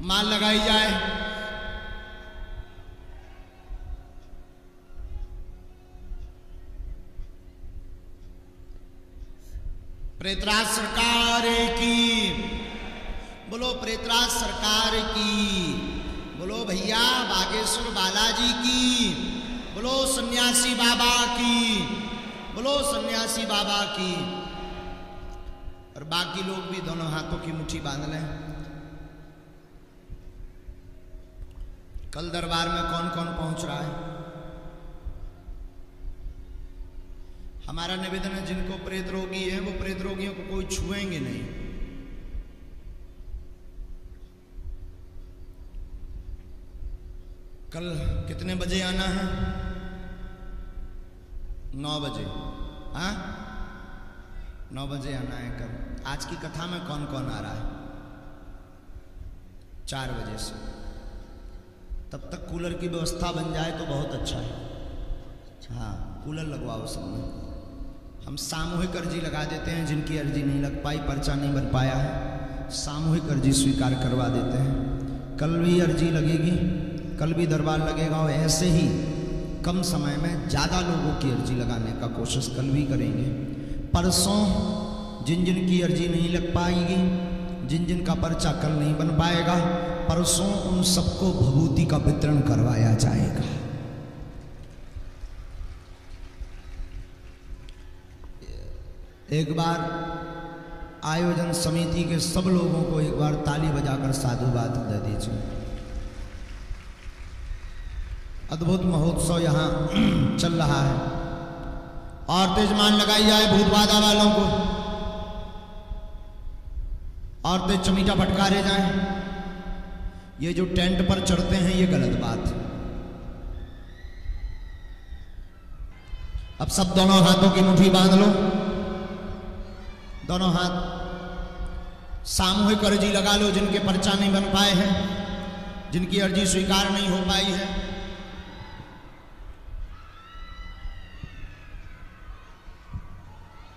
माल लगाई जाए। प्रेतराज सरकार की बोलो, प्रेतराज सरकार की बोलो, भैया बागेश्वर बालाजी की बोलो, सन्यासी बाबा की बोलो, सन्यासी बाबा की। और बाकी लोग भी दोनों हाथों की मुट्ठी बांध लें। कल दरबार में कौन कौन पहुंच रहा है? हमारा निवेदन है, जिनको प्रेत रोगी है वो प्रेत रोगियों को कोई छुएंगे नहीं। कल कितने बजे आना है? 9 बजे। हाँ, 9 बजे आना है कल। आज की कथा में कौन कौन आ रहा है? 4 बजे से। तब तक कूलर की व्यवस्था बन जाए तो बहुत अच्छा है। हाँ, कूलर लगवाओ सब में। हम सामूहिक अर्जी लगा देते हैं, जिनकी अर्जी नहीं लग पाई, पर्चा नहीं बन पाया है, सामूहिक अर्जी स्वीकार करवा देते हैं। कल भी अर्जी लगेगी, कल भी दरबार लगेगा और ऐसे ही कम समय में ज़्यादा लोगों की अर्जी लगाने का कोशिश कल भी करेंगे। परसों जिन जिन की अर्जी नहीं लग पाएगी, जिन जिन का पर्चा कल नहीं बन पाएगा, परसों उन सबको भभूति का वितरण करवाया जाएगा। एक बार आयोजन समिति के सब लोगों को एक बार ताली बजाकर साधुवाद दे दीजिए। अद्भुत महोत्सव यहाँ चल रहा है। और तेजमान लगाई जाए भूत बाधा वालों को, और तेज चमीटा फटकारे जाएं। ये जो टेंट पर चढ़ते हैं ये गलत बात है। अब सब दोनों हाथों की मुट्ठी बांध लो, दोनों हाथ सामूहिक अर्जी लगा लो। जिनके पर्चा नहीं बन पाए हैं, जिनकी अर्जी स्वीकार नहीं हो पाई है,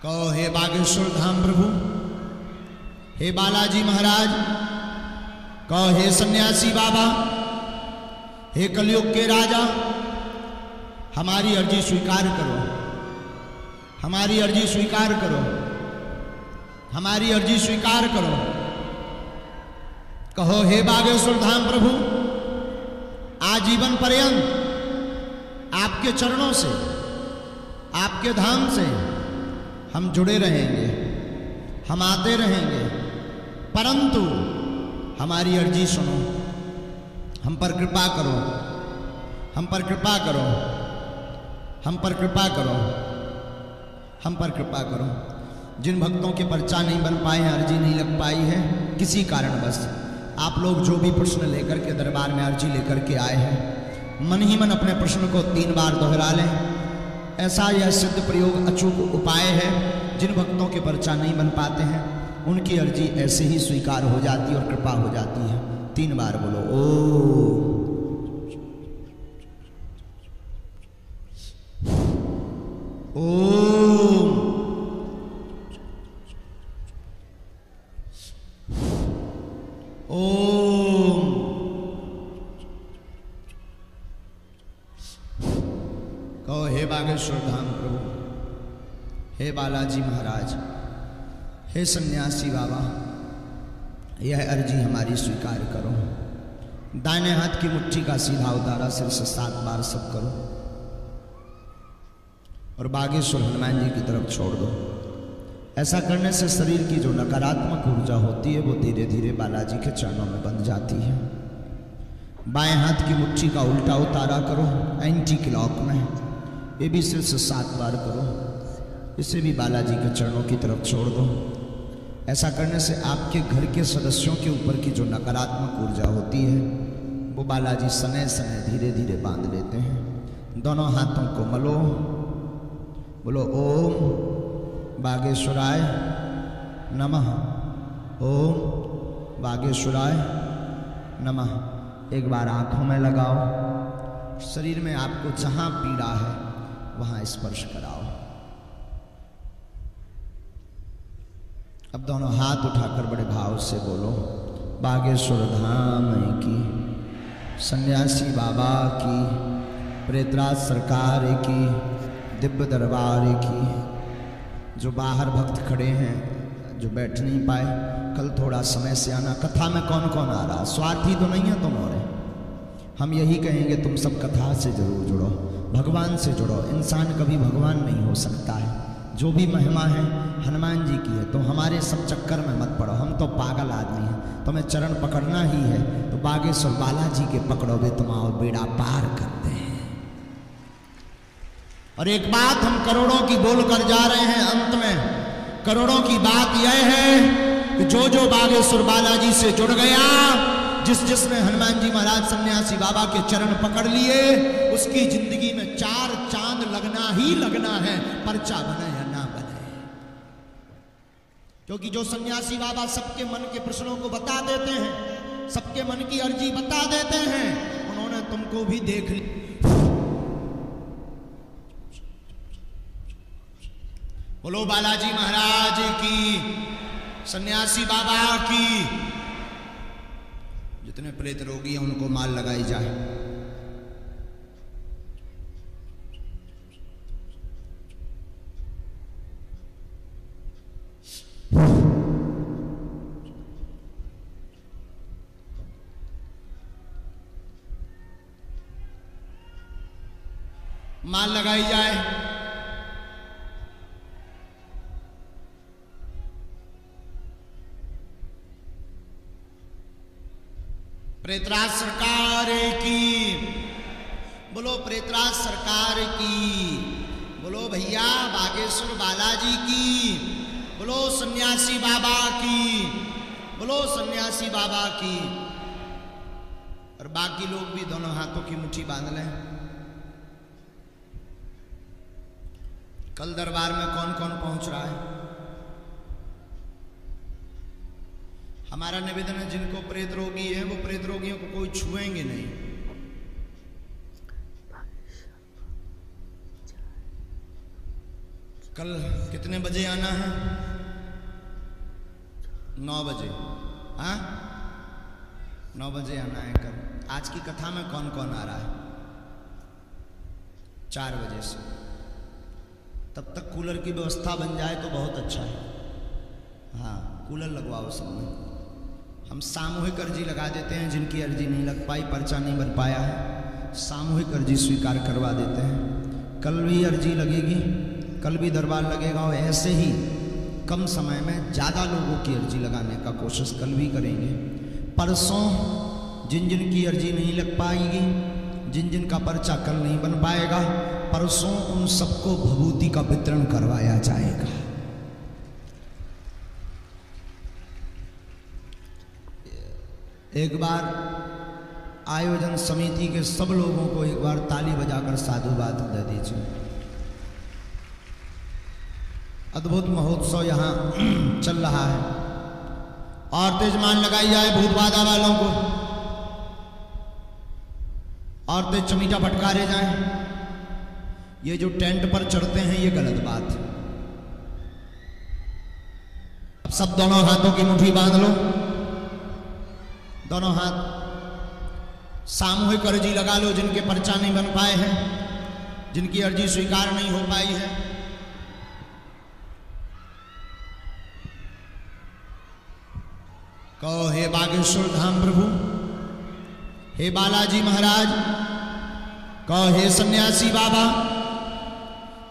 कहो हे बागेश्वर धाम प्रभु, हे बालाजी महाराज, कहो हे सन्यासी बाबा, हे कलयुग के राजा, हमारी अर्जी स्वीकार करो, हमारी अर्जी स्वीकार करो, हमारी अर्जी स्वीकार करो। कहो हे बागेश्वर धाम प्रभु, आजीवन पर्यंत आपके चरणों से, आपके धाम से हम जुड़े रहेंगे, हम आते रहेंगे, परंतु हमारी अर्जी सुनो, हम पर कृपा करो, हम पर कृपा करो, हम पर कृपा करो, हम पर कृपा करो। जिन भक्तों के पर्चा नहीं बन पाए हैं, अर्जी नहीं लग पाई है किसी कारणवश, आप लोग जो भी प्रश्न लेकर के दरबार में अर्जी लेकर के आए हैं, मन ही मन अपने प्रश्न को 3 बार दोहरा लें। ऐसा यह सिद्ध प्रयोग अचूक उपाय है। जिन भक्तों के पर्चा नहीं बन पाते हैं उनकी अर्जी ऐसे ही स्वीकार हो जाती है और कृपा हो जाती है। 3 बार बोलो ओ। ओम। ओम। कहो हे बागेश्वर धाम प्रभु, हे बालाजी महाराज, हे सन्यासी बाबा, यह अर्जी हमारी स्वीकार करो। दाहिने हाथ की मुट्ठी का सीधा उतारा सिर से 7 बार सब करो और बागेश्वर हनुमान जी की तरफ छोड़ दो। ऐसा करने से शरीर की जो नकारात्मक ऊर्जा होती है वो धीरे धीरे बालाजी के चरणों में बंध जाती है। बाएं हाथ की मुट्ठी का उल्टा उतारा करो एंटी क्लॉक में, ये भी सिर से 7 बार करो। इसे भी बालाजी के चरणों की तरफ छोड़ दो। ऐसा करने से आपके घर के सदस्यों के ऊपर की जो नकारात्मक ऊर्जा होती है वो बालाजी सने सने धीरे धीरे बांध लेते हैं। दोनों हाथों को मलो, बोलो ओम बागेश्वराय नमः, ओम बागेश्वराय नमः। एक बार आंखों में लगाओ, शरीर में आपको जहां पीड़ा है वहां स्पर्श कराओ। अब दोनों हाथ उठाकर बड़े भाव से बोलो, बागेश्वर धाम की, सन्यासी बाबा की, प्रेतराज सरकार की, दिव्य दरबार की। जो बाहर भक्त खड़े हैं, जो बैठ नहीं पाए, कल थोड़ा समय से आना। कथा में कौन कौन आ रहा? स्वार्थी तो नहीं है तुम और हम यही कहेंगे, तुम सब कथा से जरूर जुड़ो, भगवान से जुड़ो। इंसान कभी भगवान नहीं हो सकता है। जो भी महिमा है हनुमान जी की है, तो हमारे सब चक्कर में मत पड़ो। हम तो पागल आदमी हैं, तुम्हें चरण पकड़ना ही है तो बागेश्वर बालाजी के पकड़ोगे, तुम्हारा बेड़ा पार करते हैं। और एक बात हम करोड़ों की बोल कर जा रहे हैं, अंत में करोड़ों की बात यह है कि जो जो बागेश्वर बालाजी से जुड़ गया, जिसने हनुमान जी महाराज सन्यासी बाबा के चरण पकड़ लिए, उसकी जिंदगी में 4 चांद लगना ही लगना है, पर्चा बने या ना बने। क्योंकि जो सन्यासी बाबा सबके मन के प्रश्नों को बता देते हैं, सबके मन की अर्जी बता देते हैं, उन्होंने तुमको भी देख लिया। बोलो बालाजी महाराज की, सन्यासी बाबा की। जितने प्रेत रोगी हैं उनको माल लगाई जाए। माल लगाई जाए। प्रेतराज सरकार की, बोलो प्रेतराज सरकार की, बोलो भैया बागेश्वर बालाजी की, बोलो सन्यासी बाबा की, बोलो सन्यासी बाबा की। और बाकी लोग भी दोनों हाथों की मुट्ठी बांध लें। कल दरबार में कौन कौन पहुंच रहा है? हमारा निवेदन है, जिनको प्रेत रोगी है वो प्रेत रोगियों को कोई छुएंगे नहीं। कल कितने बजे आना है? 9 बजे। हाँ, 9 बजे आना है कल। आज की कथा में कौन कौन आ रहा है? 4 बजे से। तब तक कूलर की व्यवस्था बन जाए तो बहुत अच्छा है। हाँ, कूलर लगवाओ सब में। हम सामूहिक अर्जी लगा देते हैं, जिनकी अर्जी नहीं लग पाई, पर्चा नहीं बन पाया है, सामूहिक अर्जी स्वीकार करवा देते हैं। कल भी अर्जी लगेगी, कल भी दरबार लगेगा, और ऐसे ही कम समय में ज़्यादा लोगों की अर्जी लगाने का कोशिश कल भी करेंगे। परसों जिन जिन की अर्जी नहीं लग पाएगी, जिन जिन का पर्चा कल नहीं बन पाएगा, परसों उन सबको भभूति का वितरण करवाया जाएगा। एक बार आयोजन समिति के सब लोगों को एक बार ताली बजाकर साधुवाद दे दीजिए। अद्भुत महोत्सव यहाँ चल रहा है। और तेजमान लगाई जाए भूत बाधा वालों को, और तेज चमीटा फटकारे जाएं। ये जो टेंट पर चढ़ते हैं ये गलत बात है। अब सब दोनों हाथों की मुट्ठी बांध लो, दोनों हाथ। सामूहिक अर्जी लगा लो, जिनके पर्चा नहीं बन पाए हैं, जिनकी अर्जी स्वीकार नहीं हो पाई है। कहो, हे बागेश्वर धाम प्रभु, हे बालाजी महाराज, कहो हे सन्यासी बाबा,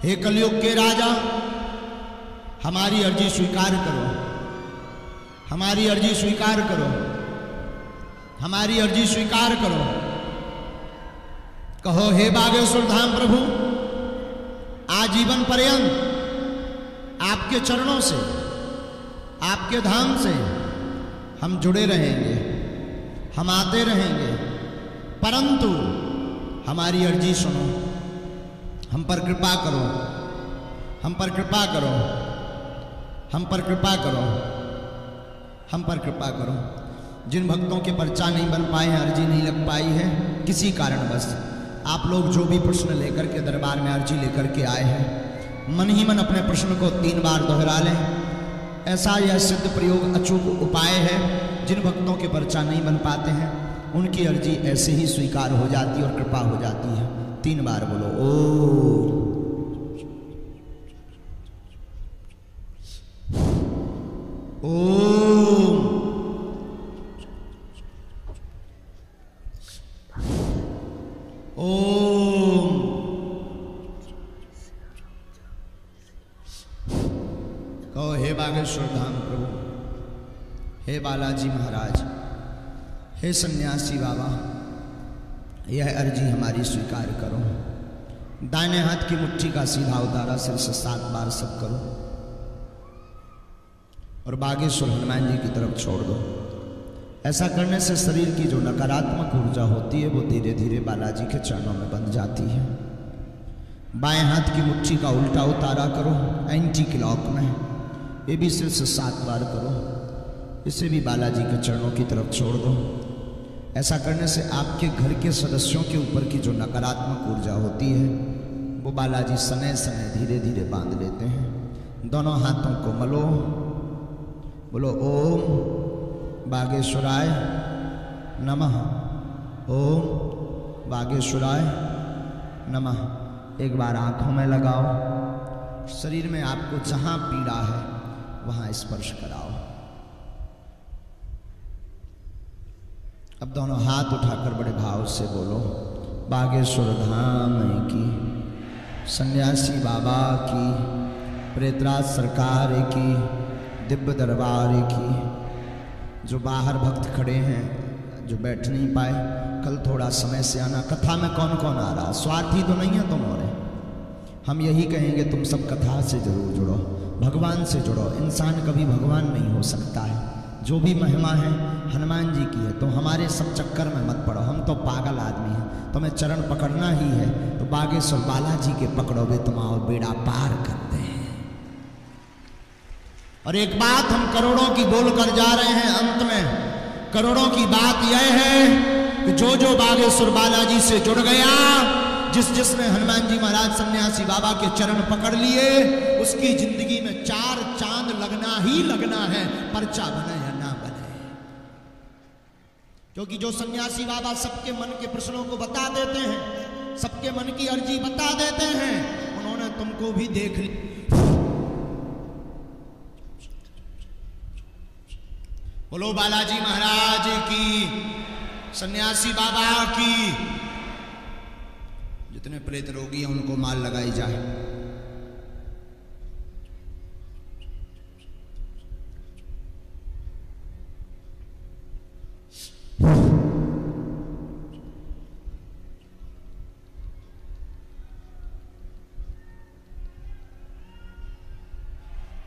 हे कलयुग के राजा, हमारी अर्जी स्वीकार करो, हमारी अर्जी स्वीकार करो, हमारी अर्जी स्वीकार करो। कहो, हे बागेश्वर धाम प्रभु, आजीवन पर्यंत आपके चरणों से, आपके धाम से हम जुड़े रहेंगे, हम आते रहेंगे, परंतु हमारी अर्जी सुनो, हम पर कृपा करो, हम पर कृपा करो, हम पर कृपा करो, हम पर कृपा करो। जिन भक्तों के पर्चा नहीं बन पाए हैं, अर्जी नहीं लग पाई है किसी कारणवश, आप लोग जो भी प्रश्न लेकर के दरबार में अर्जी लेकर के आए हैं, मन ही मन अपने प्रश्न को 3 बार दोहरा लें। ऐसा यह सिद्ध प्रयोग अचूक उपाय है। जिन भक्तों के पर्चा नहीं बन पाते हैं उनकी अर्जी ऐसे ही स्वीकार हो जाती और कृपा हो जाती है। 3 बार बोलो ओ। ओम। ओम। कहो हे बागेश्वर धाम प्रभु, हे बालाजी महाराज, हे सन्यासी बाबा, यह अर्जी हमारी स्वीकार करो। दाहिने हाथ की मुट्ठी का सीधा उतारा सिर से 7 बार सब करो और बागेश्वर हनुमान जी की तरफ छोड़ दो। ऐसा करने से शरीर की जो नकारात्मक ऊर्जा होती है वो धीरे धीरे बालाजी के चरणों में बंध जाती है। बाएं हाथ की मुट्ठी का उल्टा उतारा करो एंटी क्लॉक में, ये भी सिर से 7 बार करो। इसे भी बालाजी के चरणों की तरफ छोड़ दो। ऐसा करने से आपके घर के सदस्यों के ऊपर की जो नकारात्मक ऊर्जा होती है वो बालाजी समय समय धीरे धीरे बांध लेते हैं। दोनों हाथों को मलो, बोलो ओम बागेश्वराय नमः, ओम बागेश्वराय नमः। एक बार आंखों में लगाओ, शरीर में आपको जहां पीड़ा है वहां स्पर्श कराओ। अब दोनों हाथ उठाकर बड़े भाव से बोलो बागेश्वर धाम की, सन्यासी बाबा की, प्रेतराज सरकार की, दिव्य दरबार की। जो बाहर भक्त खड़े हैं जो बैठ नहीं पाए, कल थोड़ा समय से आना। कथा में कौन कौन आ रहा, स्वार्थी तो नहीं है तुम और हम यही कहेंगे तुम सब कथा से जरूर जुड़ो, भगवान से जुड़ो। इंसान कभी भगवान नहीं हो सकता है। जो भी महिमा है हनुमान जी की है, तो हमारे सब चक्कर में मत पड़ो, हम तो पागल आदमी हैं। तुम्हें चरण पकड़ना ही है तो बागेश्वर बालाजी के पकड़ोगे तुम आओ बेड़ा पार करते हैं। और एक बात हम करोड़ों की बोल कर जा रहे हैं, अंत में करोड़ों की बात यह है कि जो जो बागेश्वर बालाजी से जुड़ गया, जिसने हनुमान जी महाराज सन्यासी बाबा के चरण पकड़ लिए, उसकी जिंदगी में 4 चांद लगना ही लगना है, पर्चा बने या ना बने। क्योंकि जो सन्यासी बाबा सबके मन के प्रश्नों को बता देते हैं, सबके मन की अर्जी बता देते हैं, उन्होंने तुमको भी देख लिया। बोलो बालाजी महाराज की, सन्यासी बाबा की। जितने प्रेत रोगी हैं उनको माल लगाई जाए।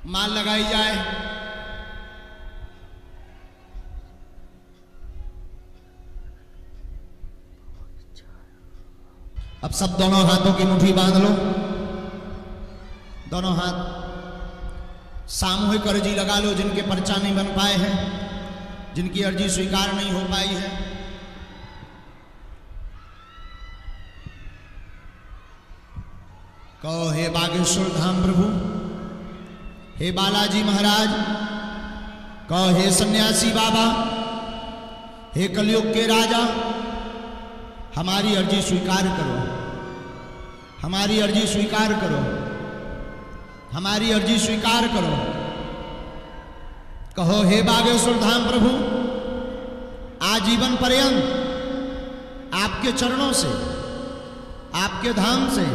माल लगाई जाए। अब सब दोनों हाथों की मुट्ठी बांध लो, दोनों हाथ सामूहिक अर्जी लगा लो। जिनके पर्चा नहीं बन पाए हैं, जिनकी अर्जी स्वीकार नहीं हो पाई है, कहो हे बागेश्वर धाम प्रभु, हे बालाजी महाराज, कहो हे सन्यासी बाबा, हे कलयुग के राजा, हमारी अर्जी स्वीकार करो, हमारी अर्जी स्वीकार करो, हमारी अर्जी स्वीकार करो। कहो हे बागेश्वर धाम प्रभु, आजीवन पर्यंत आपके चरणों से, आपके धाम से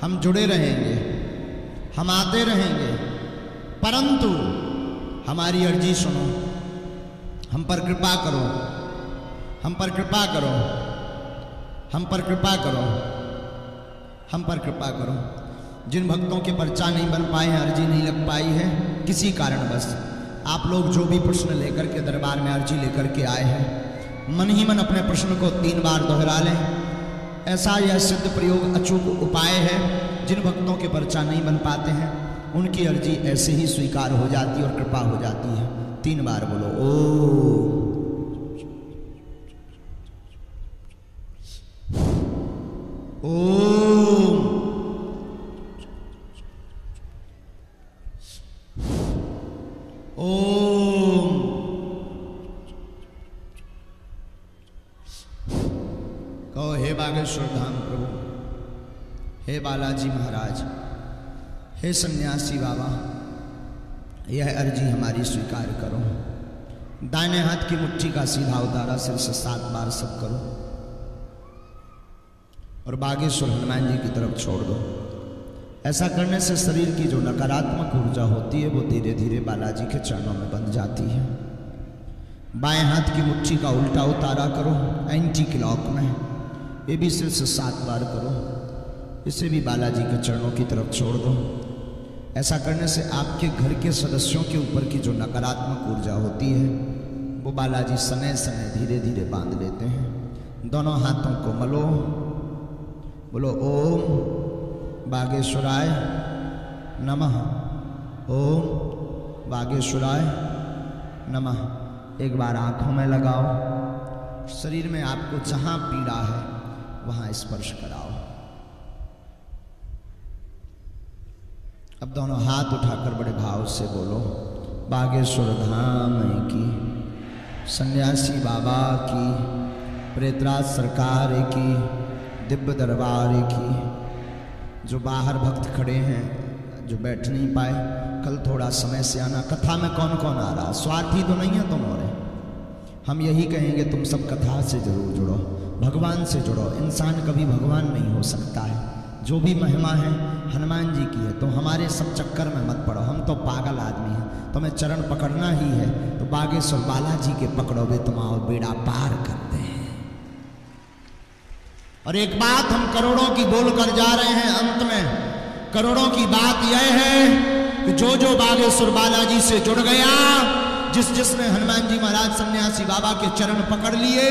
हम जुड़े रहेंगे, हम आते रहेंगे, परंतु हमारी अर्जी सुनो, हम पर कृपा करो, हम पर कृपा करो, हम पर कृपा करो, हम पर कृपा करो। जिन भक्तों के पर्चा नहीं बन पाए हैं, अर्जी नहीं लग पाई है किसी कारणवश, आप लोग जो भी प्रश्न लेकर के दरबार में अर्जी लेकर के आए हैं, मन ही मन अपने प्रश्न को 3 बार दोहरा लें। ऐसा यह सिद्ध प्रयोग अचूक उपाय है। जिन भक्तों के पर्चा नहीं बन पाते हैं उनकी अर्जी ऐसे ही स्वीकार हो जाती और कृपा हो जाती है। 3 बार बोलो ओ। ओम। हे बागेश्वर धाम प्रभु, हे बालाजी महाराज, हे सन्यासी बाबा, यह अर्जी हमारी स्वीकार करो। दाहिने हाथ की मुट्ठी का सीधा उतारा सिर से 7 बार सब करो और बागेश्वर हनुमान जी की तरफ छोड़ दो। ऐसा करने से शरीर की जो नकारात्मक ऊर्जा होती है वो धीरे धीरे बालाजी के चरणों में बंध जाती है। बाएं हाथ की मुट्ठी का उल्टा उतारा करो एंटी क्लॉक में, ये भी सिर से 7 बार करो, इसे भी बालाजी के चरणों की तरफ छोड़ दो। ऐसा करने से आपके घर के सदस्यों के ऊपर की जो नकारात्मक ऊर्जा होती है वो बालाजी समय समय धीरे धीरे बांध लेते हैं। दोनों हाथों को मलो, बोलो ओम बागेश्वराय नमः, ओम बागेश्वराय नमः। एक बार आंखों में लगाओ, शरीर में आपको जहां पीड़ा है वहां स्पर्श कराओ। अब दोनों हाथ उठाकर बड़े भाव से बोलो, बागेश्वर धाम की, सन्यासी बाबा की, प्रेतराज सरकार की, दिव्य दरबार की। जो बाहर भक्त खड़े हैं, जो बैठ नहीं पाए, कल थोड़ा समय से आना। कथा में कौन कौन आ रहा? स्वार्थी तो नहीं है तुम और हम यही कहेंगे, तुम सब कथा से जरूर जुड़ो, भगवान से जुड़ो। इंसान कभी भगवान नहीं हो सकता है। जो भी महिमा है हनुमान जी की है, तो हमारे सब चक्कर में मत पड़ो, हम तो पागल आदमी हैं। तुम्हें चरण पकड़ना ही है तो बागेश्वर बालाजी के पकड़ोगे, तुम्हारा बेड़ा पार करते हैं। और एक बात हम करोड़ों की बोल कर जा रहे हैं, अंत में करोड़ों की बात यह है कि जो जो बागेश्वर बालाजी से जुड़ गया, जिसने हनुमान जी महाराज सन्यासी बाबा के चरण पकड़ लिए,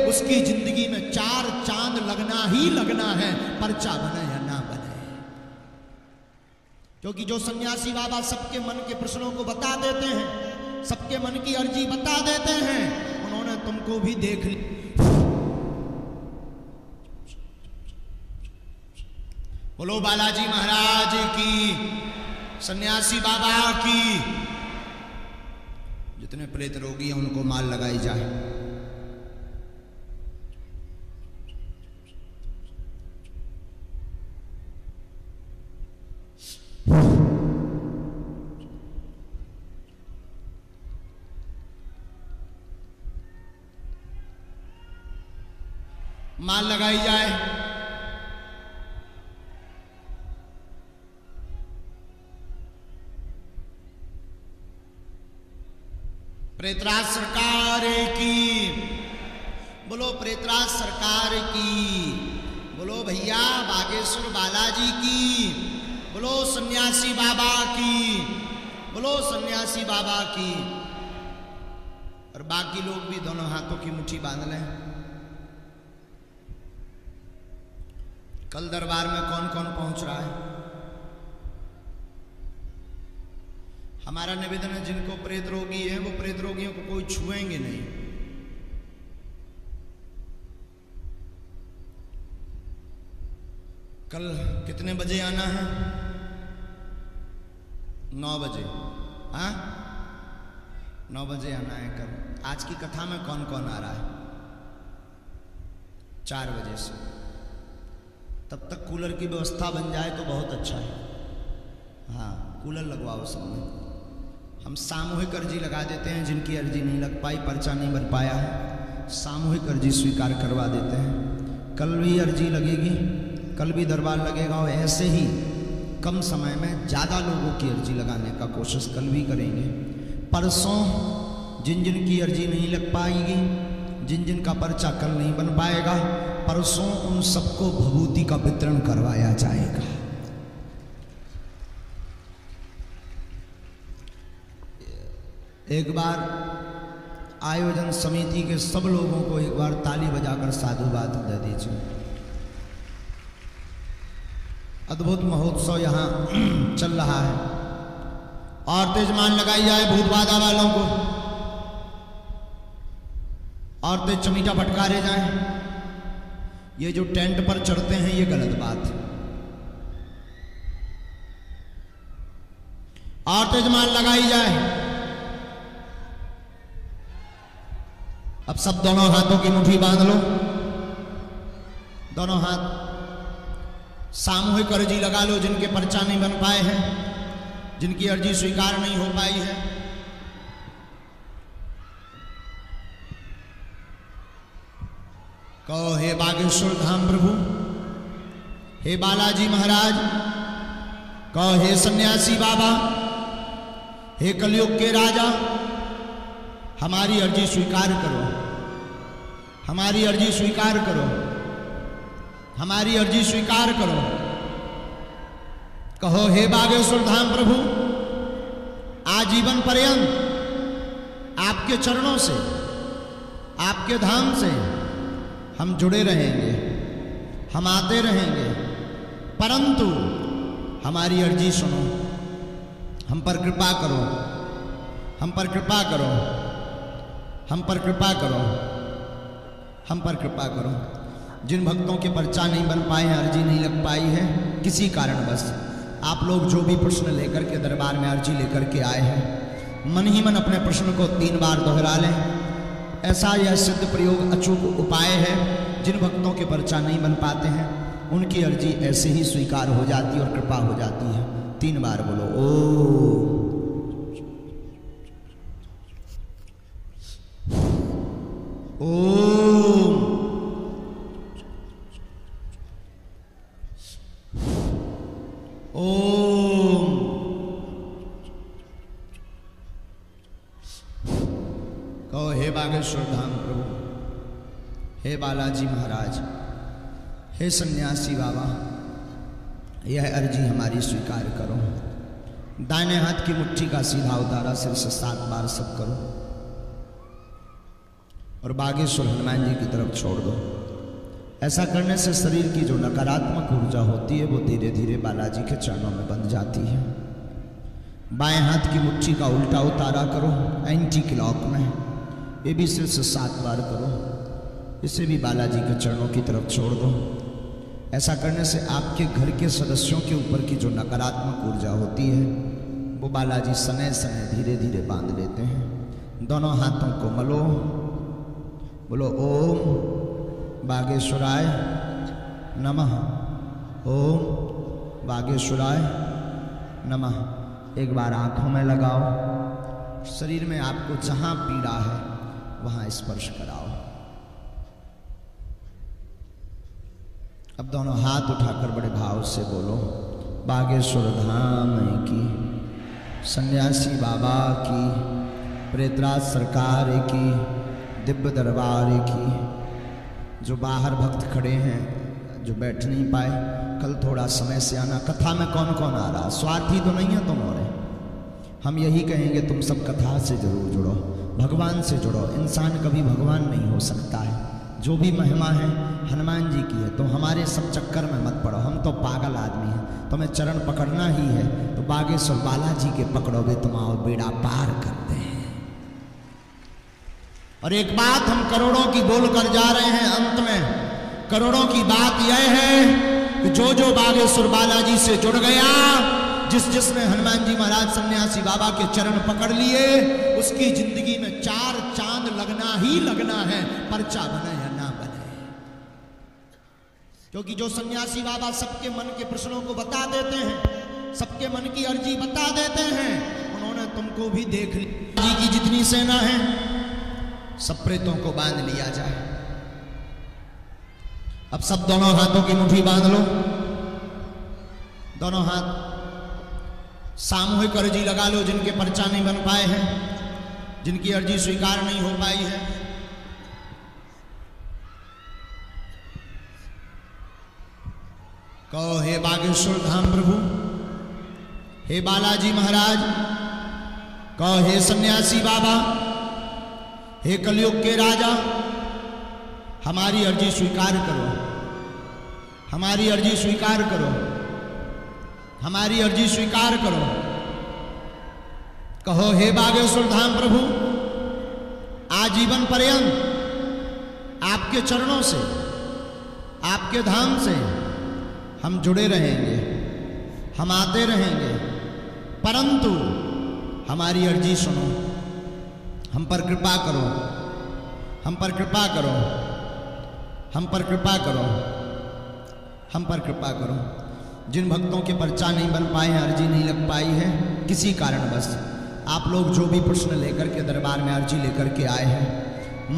उसकी जिंदगी में 4 चांद लगना ही लगना है, पर्चा बने या ना बने। क्योंकि जो सन्यासी बाबा सबके मन के प्रश्नों को बता देते हैं, सबके मन की अर्जी बता देते हैं, उन्होंने तुमको भी देख लिया। बोलो बालाजी महाराज की, सन्यासी बाबा की। जितने प्रेत रोगी हैं उनको माल लगाई जाए। माल लगाई जाए। प्रेतराज सरकार की, बोलो प्रेतराज सरकार की, बोलो भैया बागेश्वर बालाजी की, बोलो सन्यासी बाबा की, बोलो सन्यासी बाबा की। और बाकी लोग भी दोनों हाथों की मुट्ठी बांध लें। कल दरबार में कौन कौन पहुंच रहा है? हमारा निवेदन है, जिनको प्रेत रोगी है वो प्रेत रोगियों को कोई छुएंगे नहीं। कल कितने बजे आना है? 9 बजे। हाँ, 9 बजे आना है कल। आज की कथा में कौन कौन आ रहा है? 4 बजे से। तब तक कूलर की व्यवस्था बन जाए तो बहुत अच्छा है। हाँ, कूलर लगवाओ सब में। हम सामूहिक अर्जी लगा देते हैं, जिनकी अर्जी नहीं लग पाई, पर्चा नहीं बन पाया है, सामूहिक अर्जी स्वीकार करवा देते हैं। कल भी अर्जी लगेगी, कल भी दरबार लगेगा, और ऐसे ही कम समय में ज़्यादा लोगों की अर्जी लगाने का कोशिश कल भी करेंगे। परसों जिन जिन की अर्जी नहीं लग पाएगी, जिन जिन का पर्चा कल नहीं बन पाएगा, परसों उन सबको भभूति का वितरण करवाया जाएगा। एक बार आयोजन समिति के सब लोगों को एक बार ताली बजाकर साधुवाद दे दीजिए। अद्भुत महोत्सव यहाँ चल रहा है। और तेजमान लगाई जाए भूत बाधा वालों को, और तेज चमीटा फटकारे जाएं। ये जो टेंट पर चढ़ते हैं ये गलत बात है। और तेजमान लगाई जाए। अब सब दोनों हाथों की मुट्ठी बांध लो, दोनों हाथ सामूहिक अर्जी लगा लो जिनके पर्चा नहीं बन पाए हैं, जिनकी अर्जी स्वीकार नहीं हो पाई है। कहो हे बागेश्वर धाम प्रभु, हे बालाजी महाराज, कहो हे सन्यासी बाबा, हे कलयुग के राजा, हमारी अर्जी स्वीकार करो, हमारी अर्जी स्वीकार करो, हमारी अर्जी स्वीकार करो। कहो हे बागेश्वर धाम प्रभु, आजीवन पर्यंत आपके चरणों से, आपके धाम से हम जुड़े रहेंगे, हम आते रहेंगे, परंतु हमारी अर्जी सुनो, हम पर कृपा करो, हम पर कृपा करो, हम पर कृपा करो, हम पर कृपा करो। जिन भक्तों के पर्चा नहीं बन पाए हैं, अर्जी नहीं लग पाई है, किसी कारणवश आप लोग जो भी प्रश्न लेकर के दरबार में अर्जी लेकर के आए हैं, मन ही मन अपने प्रश्न को 3 बार दोहरा लें। ऐसा यह सिद्ध प्रयोग अचूक उपाय है। जिन भक्तों के पर्चा नहीं बन पाते हैं उनकी अर्जी ऐसे ही स्वीकार हो जाती है और कृपा हो जाती है। 3 बार बोलो ओ। ओम ओम। कहो हे बागेश्वर धाम प्रभु, हे बालाजी महाराज, हे सन्यासी बाबा, यह अर्जी हमारी स्वीकार करो। दाहिने हाथ की मुट्ठी का सीधा उतारा सिर से 7 बार सब करो और बागेश्वर हनुमान जी की तरफ छोड़ दो। ऐसा करने से शरीर की जो नकारात्मक ऊर्जा होती है वो धीरे धीरे बालाजी के चरणों में बंध जाती है। बाएं हाथ की मुट्ठी का उल्टा उतारा करो एंटी क्लॉक में, ये भी सिर से 7 बार करो। इसे भी बालाजी के चरणों की तरफ छोड़ दो। ऐसा करने से आपके घर के सदस्यों के ऊपर की जो नकारात्मक ऊर्जा होती है वो बालाजी सने सने धीरे धीरे बांध लेते हैं। दोनों हाथों को मलो, बोलो ओम बागेश्वराय नमः, ओम बागेश्वराय नमः। एक बार आंखों में लगाओ, शरीर में आपको जहां पीड़ा है वहां स्पर्श कराओ। अब दोनों हाथ उठाकर बड़े भाव से बोलो बागेश्वर धाम की, सन्यासी बाबा की, प्रेतराज सरकार की, दिव्य दरबार की। जो बाहर भक्त खड़े हैं, जो बैठ नहीं पाए, कल थोड़ा समय से आना। कथा में कौन कौन आ रहा? स्वार्थी तो नहीं है तुम और हम यही कहेंगे तुम सब कथा से जरूर जुड़ो, भगवान से जुड़ो। इंसान कभी भगवान नहीं हो सकता है। जो भी महिमा है हनुमान जी की है, तो हमारे सब चक्कर में मत पड़ो। हम तो पागल आदमी हैं, तुम्हें चरण पकड़ना ही है तो बागेश्वर बालाजी के पकड़ोगे तुम आओ, बेड़ा पार करते हैं। और एक बात हम करोड़ों की बोल कर जा रहे हैं, अंत में करोड़ों की बात यह है कि जो जो बागेश्वर बालाजी से जुड़ गया, जिसने हनुमान जी महाराज सन्यासी बाबा के चरण पकड़ लिए, उसकी जिंदगी में 4 चांद लगना ही लगना है, पर्चा बने या ना बने। क्योंकि जो सन्यासी बाबा सबके मन के प्रश्नों को बता देते हैं, सबके मन की अर्जी बता देते हैं, उन्होंने तुमको भी देख लिया। जी की जितनी सेना है सब प्रेतों को बांध लिया जाए। अब सब दोनों हाथों की मुट्ठी बांध लो, दोनों हाथ सामूहिक अर्जी लगा लो जिनके पर्चा नहीं बन पाए हैं, जिनकी अर्जी स्वीकार नहीं हो पाई है। कहो हे बागेश्वर धाम प्रभु, हे बालाजी महाराज, कहो हे सन्यासी बाबा, हे कलयुग के राजा, हमारी अर्जी स्वीकार करो, हमारी अर्जी स्वीकार करो, हमारी अर्जी स्वीकार करो। कहो हे बागेश्वर धाम प्रभु, आजीवन पर्यंत आपके चरणों से, आपके धाम से हम जुड़े रहेंगे, हम आते रहेंगे, परंतु हमारी अर्जी सुनो, हम पर कृपा करो, हम पर कृपा करो, हम पर कृपा करो, हम पर कृपा करो। जिन भक्तों के पर्चा नहीं बन पाए हैं, अर्जी नहीं लग पाई है किसी कारणवश, आप लोग जो भी प्रश्न लेकर के दरबार में अर्जी लेकर के आए हैं,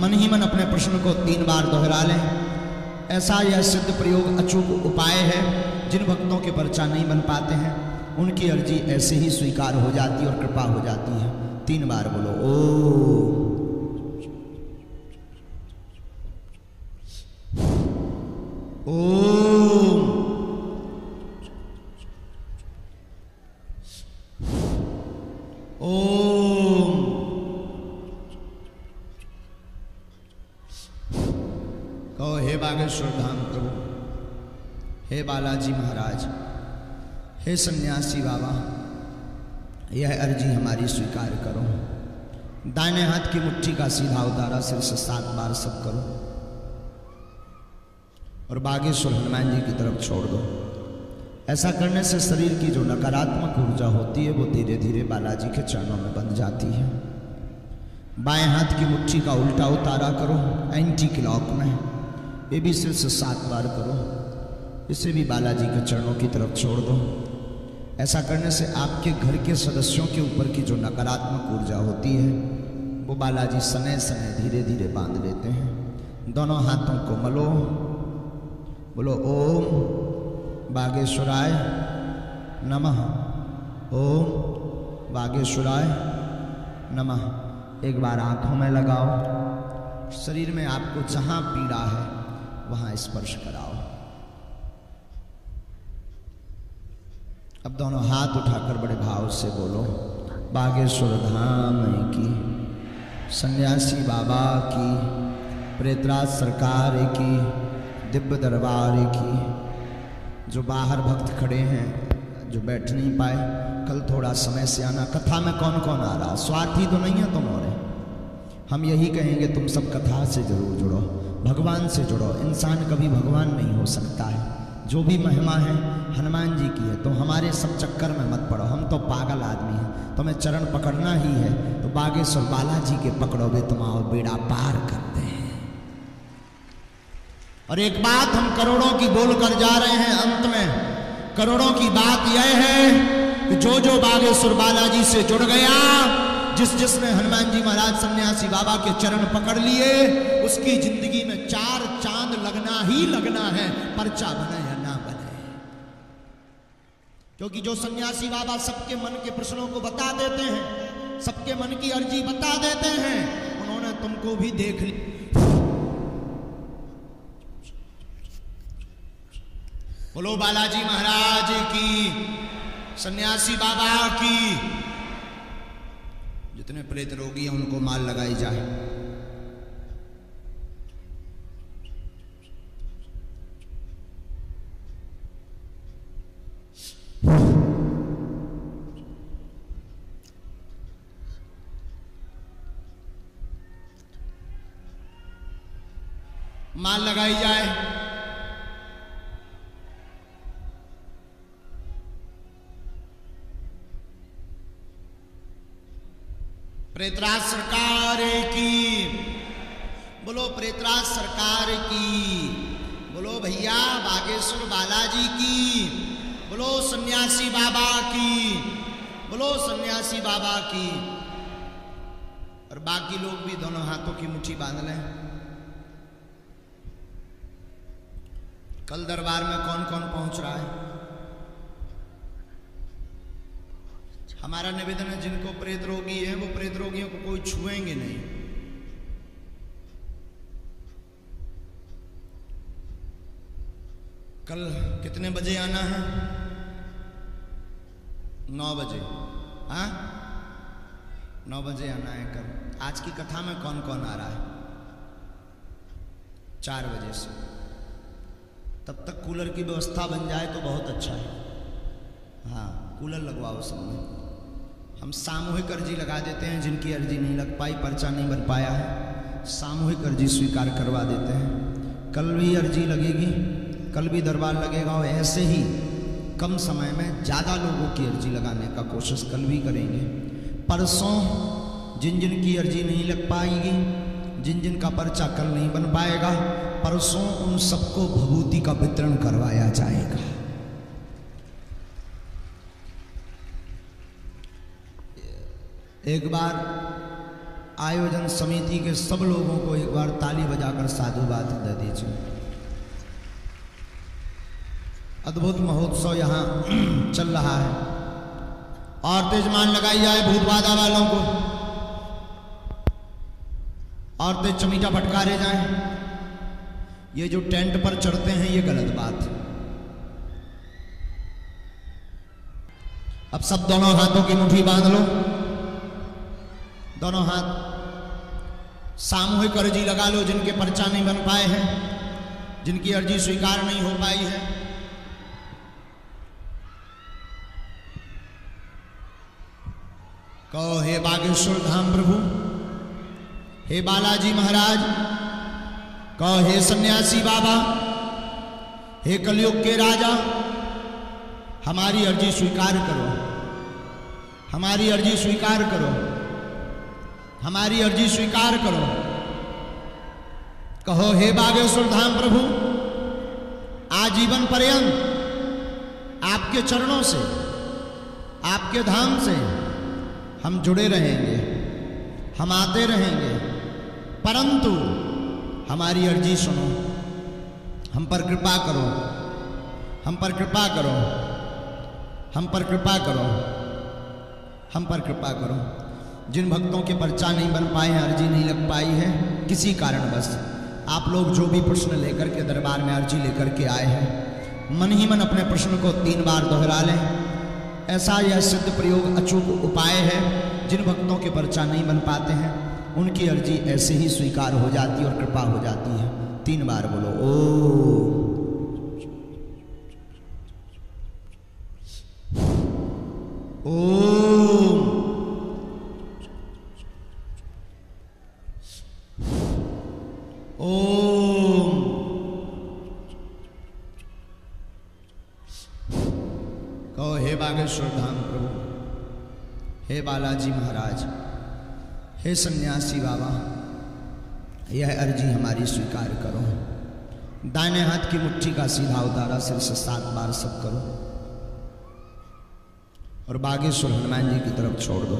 मन ही मन अपने प्रश्न को 3 बार दोहरा लें। ऐसा यह सिद्ध प्रयोग अचूक उपाय है। जिन भक्तों के पर्चा नहीं बन पाते हैं उनकी अर्जी ऐसे ही स्वीकार हो जाती और कृपा हो जाती है। 3 बार बोलो ओ। ओम ओम। कहो हे बागेश्वर धाम प्रभु, हे बालाजी महाराज, हे सन्यासी बाबा, यह अर्जी हमारी स्वीकार करो। दाहिने हाथ की मुट्ठी का सीधा उतारा सिर से 7 बार सब करो और बागेश्वर हनुमान जी की तरफ छोड़ दो। ऐसा करने से शरीर की जो नकारात्मक ऊर्जा होती है वो धीरे धीरे बालाजी के चरणों में बंध जाती है। बाएं हाथ की मुट्ठी का उल्टा उतारा करो एंटी क्लॉक में, ये भी सिर से 7 बार करो। इसे भी बालाजी के चरणों की तरफ छोड़ दो। ऐसा करने से आपके घर के सदस्यों के ऊपर की जो नकारात्मक ऊर्जा होती है वो बालाजी सने सने धीरे धीरे बांध लेते हैं। दोनों हाथों को मलो, बोलो ओम बागेश्वराय नमः, ओम बागेश्वराय नमः। एक बार आंखों में लगाओ, शरीर में आपको जहां पीड़ा है वहां स्पर्श कराओ। अब दोनों हाथ उठाकर बड़े भाव से बोलो बागेश्वर धाम की, सन्यासी बाबा की, प्रेतराज सरकार की, दिव्य दरबार की। जो बाहर भक्त खड़े हैं, जो बैठ नहीं पाए, कल थोड़ा समय से आना। कथा में कौन कौन आ रहा? स्वार्थी तो नहीं है तुम और हम यही कहेंगे तुम सब कथा से जरूर जुड़ो, भगवान से जुड़ो। इंसान कभी भगवान नहीं हो सकता है। जो भी महिमा है हनुमान जी की है, तो हमारे सब चक्कर में मत पड़ो। हम तो पागल आदमी हैं, तुम्हें चरण पकड़ना ही है तो बागेश्वर बालाजी के पकड़ोगे, तुम्हारा बेड़ा पार करते हैं। और एक बात हम करोड़ों की बोल कर जा रहे हैं, अंत में करोड़ों की बात यह है कि जो जो बागेश्वर बालाजी से जुड़ गया, जिसने हनुमान जी महाराज सन्यासी बाबा के चरण पकड़ लिए, उसकी जिंदगी में 4 चांद लगना ही लगना है, पर्चा बने या ना बने। क्योंकि जो सन्यासी बाबा सबके मन के प्रश्नों को बता देते हैं, सबके मन की अर्जी बता देते हैं, उन्होंने तुमको भी देख लिया। बोलो बालाजी महाराज की, सन्यासी बाबा की। जितने प्रेत रोगी हैं उनको माल लगाई जाए। माल लगाई जाए। प्रेतराज सरकार की, बोलो प्रेतराज सरकार की, बोलो भैया बागेश्वर बालाजी की, बोलो सन्यासी बाबा की, बोलो सन्यासी बाबा की। और बाकी लोग भी दोनों हाथों की मुट्ठी बांध लें। कल दरबार में कौन कौन पहुंच रहा है? हमारा निवेदन है, जिनको प्रेत रोगी है वो प्रेत रोगियों को कोई छुएंगे नहीं। कल कितने बजे आना है? 9 बजे। हाँ 9 बजे आना है कल। आज की कथा में कौन कौन आ रहा है? 4 बजे से। तब तक कूलर की व्यवस्था बन जाए तो बहुत अच्छा है। हाँ कूलर लगवाओ सब में। हम सामूहिक अर्जी लगा देते हैं, जिनकी अर्जी नहीं लग पाई, पर्चा नहीं बन पाया है, सामूहिक अर्जी स्वीकार करवा देते हैं। कल भी अर्जी लगेगी, कल भी दरबार लगेगा और ऐसे ही कम समय में ज़्यादा लोगों की अर्जी लगाने का कोशिश कल भी करेंगे। परसों जिन जिन की अर्जी नहीं लग पाएगी जिन जिन का पर्चा कल नहीं बन पाएगा, परसों उन सबको भभूति का वितरण करवाया जाएगा। एक बार आयोजन समिति के सब लोगों को एक बार ताली बजाकर साधुवाद दे दीजिए। अद्भुत महोत्सव यहाँ चल रहा है और तेजमान लगाई जाए भूत बाधा वालों को, और तेज चमीटा फटकारे जाएं। ये जो टेंट पर चढ़ते हैं ये गलत बात है। अब सब दोनों हाथों की मुट्ठी बांध लो, दोनों हाथ सामूहिक अर्जी लगा लो। जिनके पर्चा नहीं बन पाए हैं, जिनकी अर्जी स्वीकार नहीं हो पाई है, कहो हे बागेश्वर धाम प्रभु, हे बालाजी महाराज, कहो हे सन्यासी बाबा, हे कलयुग के राजा, हमारी अर्जी स्वीकार करो, हमारी अर्जी स्वीकार करो, हमारी अर्जी स्वीकार करो। कहो हे बागेश्वर धाम प्रभु, आजीवन पर्यंत आपके चरणों से, आपके धाम से हम जुड़े रहेंगे, हम आते रहेंगे, परंतु हमारी अर्जी सुनो, हम पर कृपा करो, हम पर कृपा करो, हम पर कृपा करो, हम पर कृपा करो। जिन भक्तों के पर्चा नहीं बन पाए हैं, अर्जी नहीं लग पाई है किसी कारणवश, आप लोग जो भी प्रश्न लेकर के दरबार में अर्जी लेकर के आए हैं, मन ही मन अपने प्रश्न को 3 बार दोहरा लें। ऐसा यह सिद्ध प्रयोग अचूक उपाय है। जिन भक्तों के पर्चा नहीं बन पाते हैं उनकी अर्जी ऐसे ही स्वीकार हो जाती है और कृपा हो जाती है। 3 बार बोलो ओ ओम। कहो हे बागेश्वर धाम प्रभु, हे बालाजी महाराज, हे सन्यासी बाबा, यह अर्जी हमारी स्वीकार करो। दाहिने हाथ की मुट्ठी का सीधा उतारा सिर से 7 बार सब करो और बागेश्वर हनुमान जी की तरफ छोड़ दो।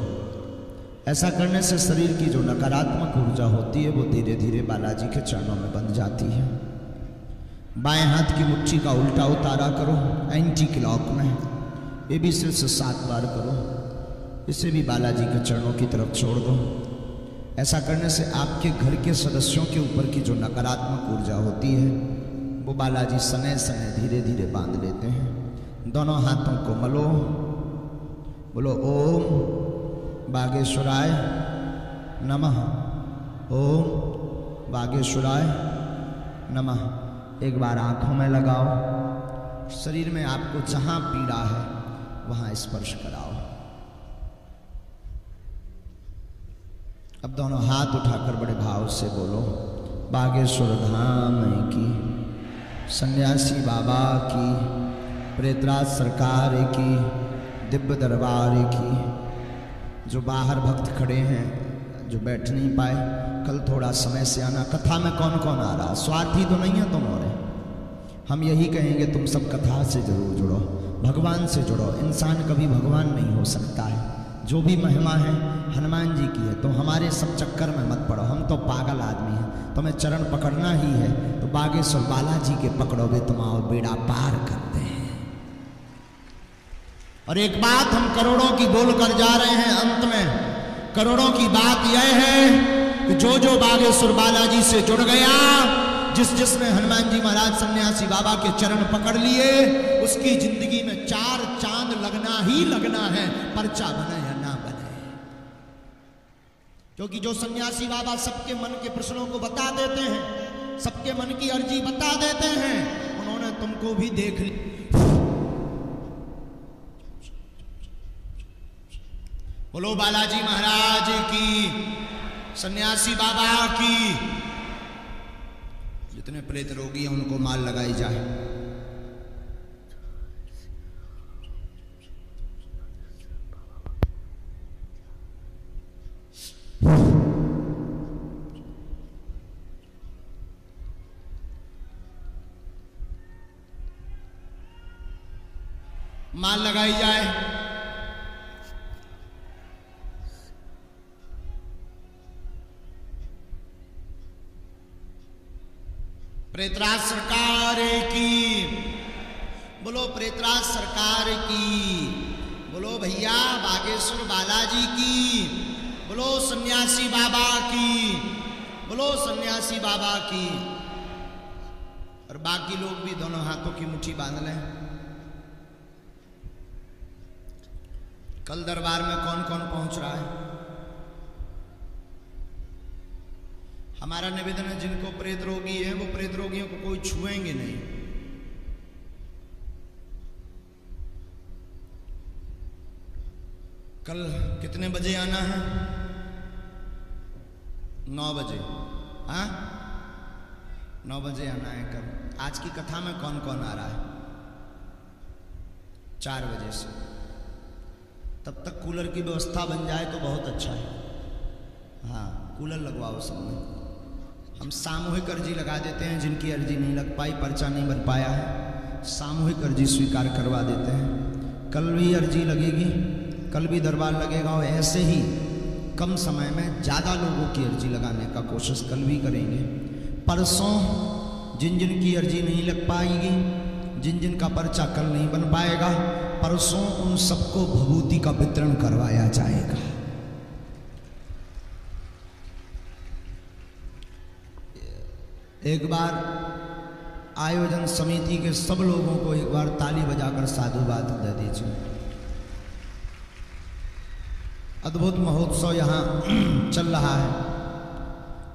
ऐसा करने से शरीर की जो नकारात्मक ऊर्जा होती है वो धीरे धीरे बालाजी के चरणों में बंध जाती है। बाएं हाथ की मुट्ठी का उल्टा उतारा करो एंटी क्लॉक में, ये भी सिर से 7 बार करो। इसे भी बालाजी के चरणों की तरफ छोड़ दो। ऐसा करने से आपके घर के सदस्यों के ऊपर की जो नकारात्मक ऊर्जा होती है वो बालाजी सने सने धीरे धीरे बांध लेते हैं। दोनों हाथों को मलो, बोलो ओम बागेश्वराय नमः, ओम बागेश्वराय नमः। एक बार आंखों में लगाओ, शरीर में आपको जहां पीड़ा है वहां स्पर्श कराओ। अब दोनों हाथ उठाकर बड़े भाव से बोलो बागेश्वर धाम की, सन्यासी बाबा की, प्रेतराज सरकार की, दिव्य दरबार की। जो बाहर भक्त खड़े हैं, जो बैठ नहीं पाए, कल थोड़ा समय से आना। कथा में कौन कौन आ रहा? स्वार्थी तो नहीं है तुम और हम यही कहेंगे तुम सब कथा से जरूर जुड़ो, भगवान से जुड़ो। इंसान कभी भगवान नहीं हो सकता है। जो भी महिमा है हनुमान जी की है, तो हमारे सब चक्कर में मत पड़ो। हम तो पागल आदमी हैं, तुम्हें चरण पकड़ना ही है तो बागेश्वर बालाजी के पकड़ोगे तुम आओ, बेड़ा पार करते हैं। और एक बात हम करोड़ों की बोल कर जा रहे हैं, अंत में करोड़ों की बात यह है कि जो जो बागेश्वर बालाजी से जुड़ गया, जिस जिसने हनुमान जी महाराज सन्यासी बाबा के चरण पकड़ लिए, उसकी जिंदगी में 4 चांद लगना ही लगना है, पर्चा बने या ना बने। क्योंकि जो सन्यासी बाबा सबके मन के प्रश्नों को बता देते हैं, सबके मन की अर्जी बता देते हैं, उन्होंने तुमको भी देख लिया। बोलो बालाजी महाराज की, सन्यासी बाबा की। जितने प्रेत रोगी हैं उनको माल लगाई जाए। माल लगाई जाए। प्रेतराज सरकार की बोलो, प्रेतराज सरकार की बोलो, भैया बागेश्वर बालाजी की बोलो, सन्यासी बाबा की बोलो, सन्यासी बाबा की। और बाकी लोग भी दोनों हाथों की मुट्ठी बांध लें। कल दरबार में कौन कौन पहुंच रहा है? हमारा निवेदन है, जिनको प्रेत रोगी है वो प्रेत रोगियों को कोई छुएंगे नहीं। कल कितने बजे आना है? 9 बजे। हाँ, 9 बजे आना है कल। आज की कथा में कौन कौन आ रहा है? 4 बजे से। तब तक कूलर की व्यवस्था बन जाए तो बहुत अच्छा है। हाँ, कूलर लगवाओ सब में। हम सामूहिक अर्जी लगा देते हैं, जिनकी अर्जी नहीं लग पाई, पर्चा नहीं बन पाया है, सामूहिक अर्जी स्वीकार करवा देते हैं। कल भी अर्जी लगेगी, कल भी दरबार लगेगा और ऐसे ही कम समय में ज़्यादा लोगों की अर्जी लगाने का कोशिश कल भी करेंगे। परसों जिन जिन की अर्जी नहीं लग पाएगी, जिन जिन का पर्चा कल नहीं बन पाएगा, परसों उन सबको भभूति का वितरण करवाया जाएगा। एक बार आयोजन समिति के सब लोगों को एक बार ताली बजाकर साधुवाद दे दीजिए। अद्भुत महोत्सव यहाँ चल रहा है।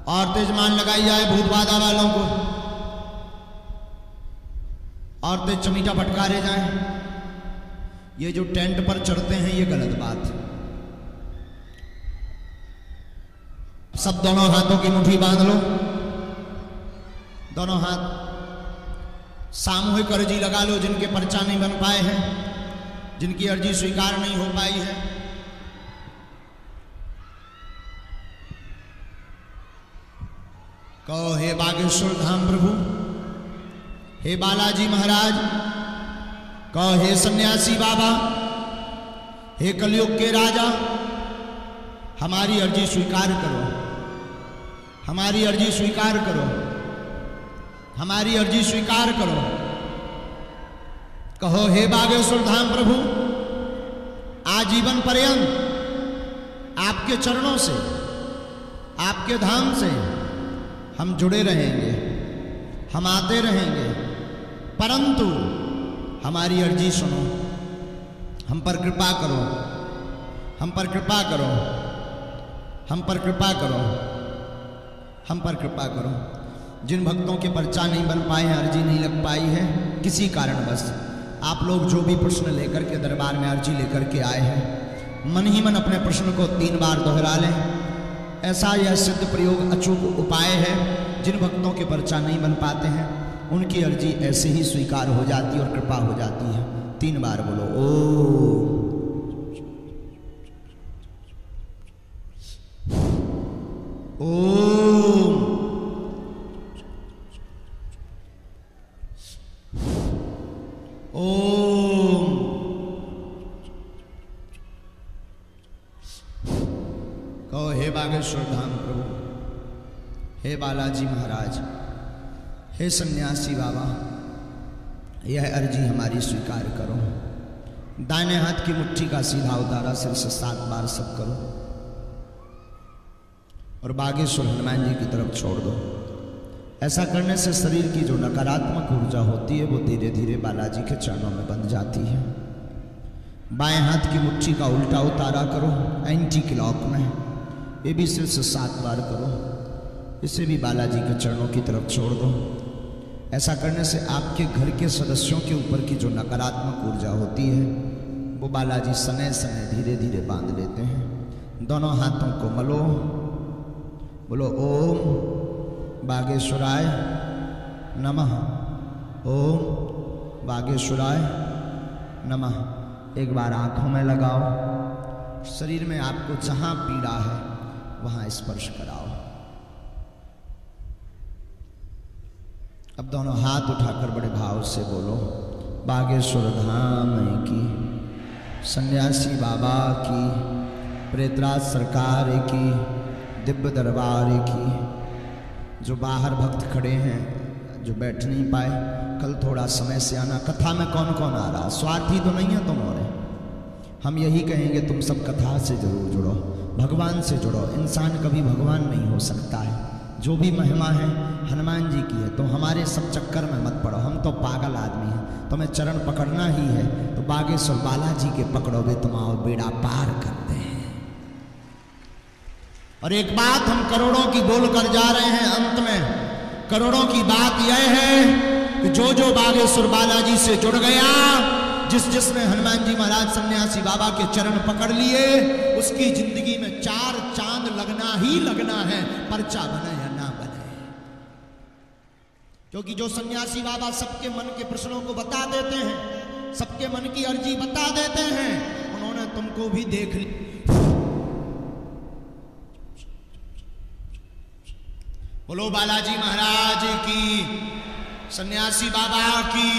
और तेजमान लगाई जाए भूत बाधा वालों को, और तेज चमीटा फटकारे जाएं। ये जो टेंट पर चढ़ते हैं ये गलत बात है। सब दोनों हाथों की मुट्ठी बांध लो, दोनों हाथ। सामूहिक अर्जी लगा लो, जिनके पर्चा नहीं बन पाए हैं, जिनकी अर्जी स्वीकार नहीं हो पाई है। कहो, हे बागेश्वर धाम प्रभु, हे बालाजी महाराज, कहो हे सन्यासी बाबा, हे कलयुग के राजा, हमारी अर्जी स्वीकार करो, हमारी अर्जी स्वीकार करो, हमारी अर्जी स्वीकार करो। कहो, हे बागेश्वर धाम प्रभु, आजीवन पर्यंत आपके चरणों से, आपके धाम से हम जुड़े रहेंगे, हम आते रहेंगे, परंतु हमारी अर्जी सुनो, हम पर कृपा करो, हम पर कृपा करो, हम पर कृपा करो, हम पर कृपा करो। जिन भक्तों के पर्चा नहीं बन पाए हैं, अर्जी नहीं लग पाई है किसी कारणवश, आप लोग जो भी प्रश्न लेकर के दरबार में अर्जी लेकर के आए हैं, मन ही मन अपने प्रश्न को 3 बार दोहरा लें। ऐसा यह सिद्ध प्रयोग अचूक उपाय है। जिन भक्तों के पर्चा नहीं बन पाते हैं उनकी अर्जी ऐसे ही स्वीकार हो जाती और कृपा हो जाती है। 3 बार बोलो ओ। ओम। ओम। कहो, हे बागेश्वर धाम प्रभु, हे बालाजी महाराज, हे सन्यासी बाबा, यह अर्जी हमारी स्वीकार करो। दाहिने हाथ की मुट्ठी का सीधा उतारा सिर से 7 बार सब करो और बागेश्वर हनुमान जी की तरफ छोड़ दो। ऐसा करने से शरीर की जो नकारात्मक ऊर्जा होती है वो धीरे धीरे बालाजी के चरणों में बंध जाती है। बाएं हाथ की मुट्ठी का उल्टा उतारा करो एंटी क्लॉक में, ये भी सिर से 7 बार करो। इसे भी बालाजी के चरणों की तरफ छोड़ दो। ऐसा करने से आपके घर के सदस्यों के ऊपर की जो नकारात्मक ऊर्जा होती है वो बालाजी सने सने धीरे धीरे बांध लेते हैं। दोनों हाथों को मलो, बोलो ओम बागेश्वराय नमः, ओम बागेश्वराय नमः। एक बार आंखों में लगाओ, शरीर में आपको जहां पीड़ा है वहां स्पर्श कराओ। अब दोनों हाथ उठाकर बड़े भाव से बोलो, बागेश्वर धाम की, सन्यासी बाबा की, प्रेतराज सरकार की, दिव्य दरबार की। जो बाहर भक्त खड़े हैं, जो बैठ नहीं पाए, कल थोड़ा समय से आना। कथा में कौन कौन आ रहा? स्वार्थी तो नहीं है तुम और हम यही कहेंगे, तुम सब कथा से जरूर जुड़ो, भगवान से जुड़ो। इंसान कभी भगवान नहीं हो सकता है। जो भी महिमा है हनुमान जी की है, तो हमारे सब चक्कर में मत पड़ो। हम तो पागल आदमी हैं, तुम्हें चरण पकड़ना ही है तो बागेश्वर बालाजी के पकड़ोगे, तुम्हारा बेड़ा पार करते हैं। और एक बात हम करोड़ों की बोल कर जा रहे हैं, अंत में करोड़ों की बात यह है कि जो जो बागेश्वर बालाजी से जुड़ गया, जिसने हनुमान जी महाराज सन्यासी बाबा के चरण पकड़ लिए, उसकी जिंदगी में 4 चांद लगना ही लगना है, पर्चा बने या ना बने। क्योंकि जो सन्यासी बाबा सबके मन के प्रश्नों को बता देते हैं, सबके मन की अर्जी बता देते हैं, उन्होंने तुमको भी देख लिया। बोलो बालाजी महाराज की, सन्यासी बाबा की।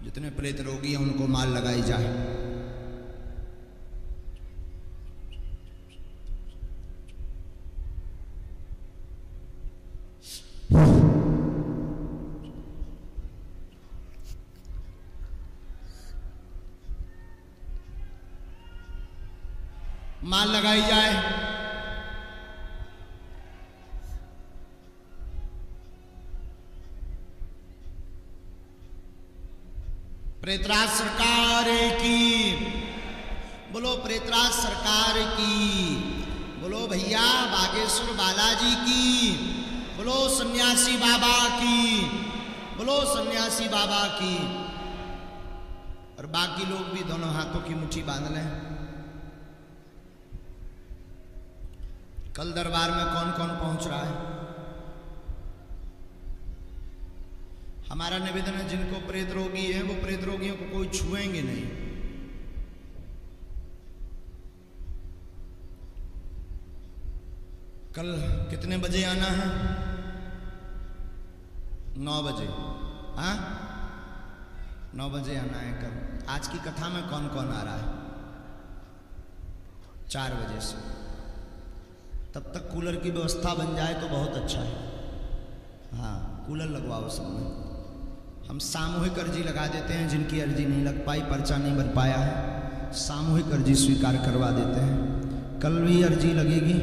जितने प्रेत रोगी हैं उनको माल लगाई जाए। माल लगाई जाए। प्रेतराज सरकार की, बोलो प्रेतराज सरकार की, बोलो भैया बागेश्वर बालाजी की, बोलो सन्यासी बाबा की, बोलो सन्यासी बाबा की। और बाकी लोग भी दोनों हाथों की मुट्ठी बांध लें। कल दरबार में कौन कौन पहुंच रहा है? हमारा निवेदन है, जिनको प्रेत रोगी है वो प्रेत रोगियों को कोई छुएंगे नहीं। कल कितने बजे आना है? 9 बजे। हाँ, 9 बजे आना है कल। आज की कथा में कौन कौन आ रहा है? 4 बजे से। तब तक कूलर की व्यवस्था बन जाए तो बहुत अच्छा है। हाँ, कूलर लगवाओ सब में। हम सामूहिक अर्जी लगा देते हैं, जिनकी अर्जी नहीं लग पाई, पर्चा नहीं बन पाया है, सामूहिक अर्जी स्वीकार करवा देते हैं। कल भी अर्जी लगेगी,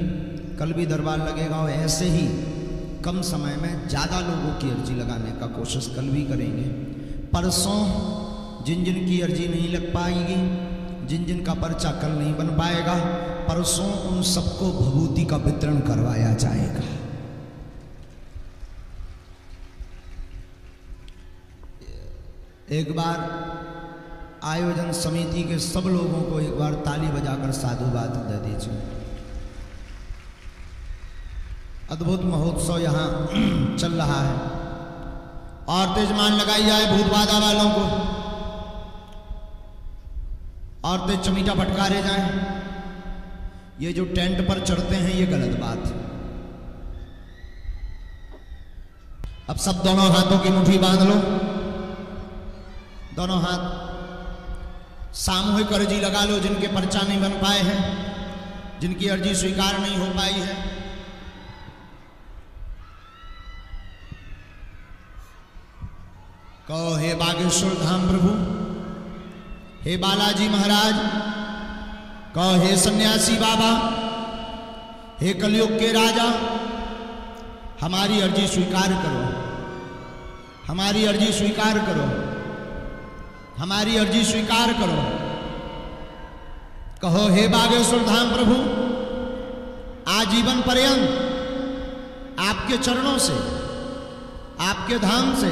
कल भी दरबार लगेगा, और ऐसे ही कम समय में ज़्यादा लोगों की अर्जी लगाने का कोशिश कल भी करेंगे। परसों जिन जिन की अर्जी नहीं लग पाएगी, जिन जिन का पर्चा कल नहीं बन पाएगा, परसों उन सबको भभूति का वितरण करवाया जाएगा। एक बार आयोजन समिति के सब लोगों को एक बार ताली बजाकर साधुवाद दे दीजिए। अद्भुत महोत्सव यहाँ चल रहा है। और तेजमान लगाई जाए भूत बाधा वालों को, और तेज चमीटा फटकारे जाएं। ये जो टेंट पर चढ़ते हैं ये गलत बात है। अब सब दोनों हाथों की मुट्ठी बांध लो, दोनों हाथ। सामूहिक अर्जी लगा लो, जिनके पर्चा नहीं बन पाए हैं, जिनकी अर्जी स्वीकार नहीं हो पाई है। कहो, हे बागेश्वर धाम प्रभु, हे बालाजी महाराज, कहो हे सन्यासी बाबा, हे कलयुग के राजा, हमारी अर्जी स्वीकार करो, हमारी अर्जी स्वीकार करो, हमारी अर्जी स्वीकार करो। कहो हे बागेश्वर धाम प्रभु, आजीवन पर्यंत आपके चरणों से, आपके धाम से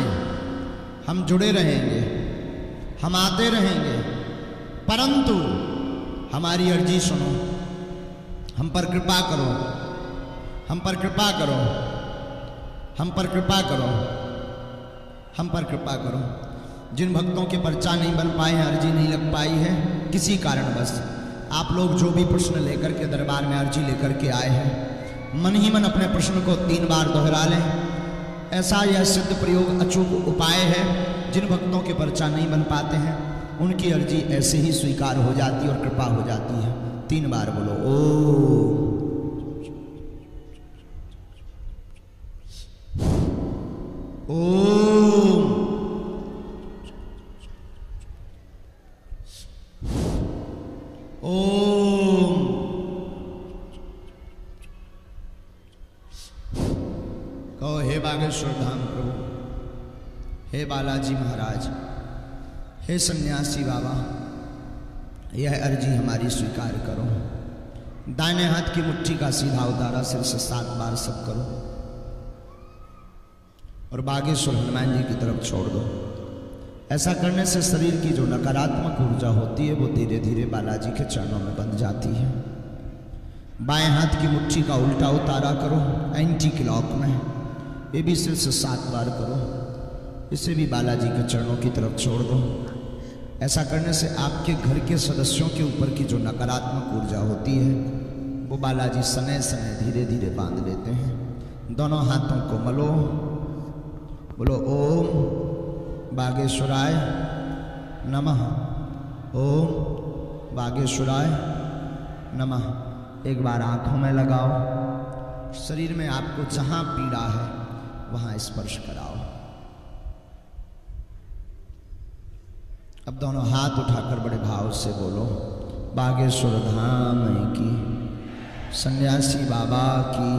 हम जुड़े रहेंगे, हम आते रहेंगे, परंतु हमारी अर्जी सुनो, हम पर कृपा करो, हम पर कृपा करो, हम पर कृपा करो, हम पर कृपा करो। जिन भक्तों के पर्चा नहीं बन पाए हैं, अर्जी नहीं लग पाई है किसी कारणवश, आप लोग जो भी प्रश्न लेकर के दरबार में अर्जी लेकर के आए हैं, मन ही मन अपने प्रश्न को 3 बार दोहरा लें। ऐसा यह सिद्ध प्रयोग अचूक उपाय है जिन भक्तों के पर्चा नहीं बन पाते हैं उनकी अर्जी ऐसे ही स्वीकार हो जाती और कृपा हो जाती है। 3 बार बोलो ओ। ओम ओम कहो हे बागेश्वर धाम प्रभु, हे बालाजी महाराज, हे सन्यासी बाबा, यह अर्जी हमारी स्वीकार करो। दाहिने हाथ की मुट्ठी का सीधा उतारा सिर से 7 बार सब करो और बागेश्वर हनुमान जी की तरफ छोड़ दो। ऐसा करने से शरीर की जो नकारात्मक ऊर्जा होती है वो धीरे धीरे बालाजी के चरणों में बंध जाती है। बाएं हाथ की मुट्ठी का उल्टा उतारा करो एंटी क्लॉक में, ये भी सिर से 7 बार करो। इसे भी बालाजी के चरणों की तरफ छोड़ दो। ऐसा करने से आपके घर के सदस्यों के ऊपर की जो नकारात्मक ऊर्जा होती है वो बालाजी सने सने धीरे धीरे बांध लेते हैं। दोनों हाथों को मलो, बोलो ओम बागेश्वराय नमः, ओम बागेश्वराय नमः। एक बार आंखों में लगाओ, शरीर में आपको जहां पीड़ा है वहां स्पर्श कराओ। अब दोनों हाथ उठाकर बड़े भाव से बोलो बागेश्वर धाम की, सन्यासी बाबा की,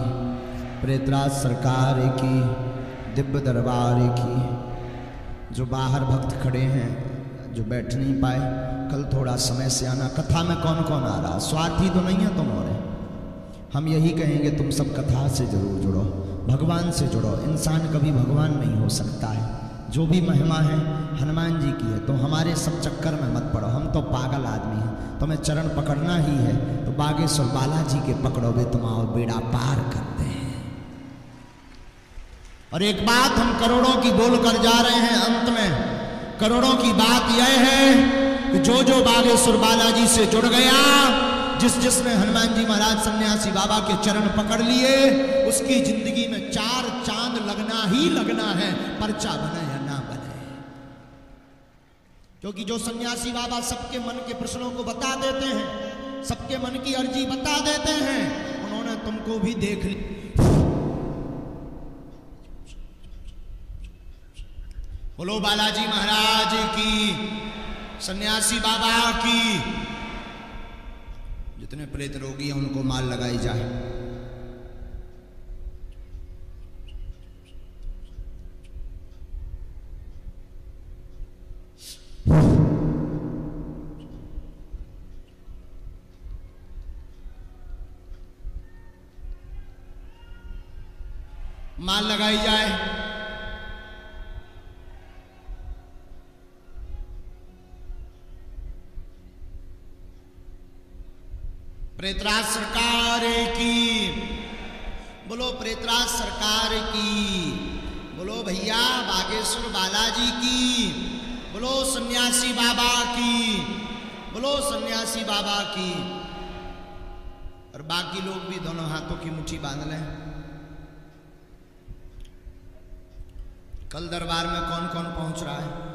प्रेतराज सरकार की, दिव्य दरबार की। जो बाहर भक्त खड़े हैं जो बैठ नहीं पाए, कल थोड़ा समय से आना। कथा में कौन कौन आ रहा? स्वार्थी तो नहीं है तुम और हम यही कहेंगे तुम सब कथा से जरूर जुड़ो, भगवान से जुड़ो। इंसान कभी भगवान नहीं हो सकता है। जो भी महिमा है हनुमान जी की है, तो हमारे सब चक्कर में मत पड़ो। हम तो पागल आदमी हैं, तुम्हें चरण पकड़ना ही है तो बागेश्वर बालाजी के पकड़ोगे तुम आओ बेड़ा पार करते हैं। और एक बात हम करोड़ों की बोलकर जा रहे हैं, अंत में करोड़ों की बात यह है कि जो जो बागेश्वर बालाजी से जुड़ गया, जिसने हनुमान जी महाराज सन्यासी बाबा के चरण पकड़ लिए, उसकी जिंदगी में 4 चांद लगना ही लगना है, पर्चा बने या ना बने। क्योंकि जो सन्यासी बाबा सबके मन के प्रश्नों को बता देते हैं, सबके मन की अर्जी बता देते हैं, उन्होंने तुमको भी देख लिया। बोलो बालाजी महाराज की, सन्यासी बाबा की। जितने प्रेत रोगी हैं उनको माल लगाई जाए। माल लगाई जाए। प्रेतराज सरकार की, बोलो प्रेतराज सरकार की, बोलो भैया बागेश्वर बालाजी की, बोलो सन्यासी बाबा की, बोलो सन्यासी बाबा की। और बाकी लोग भी दोनों हाथों की मुट्ठी बांध लें। कल दरबार में कौन कौन पहुंच रहा है?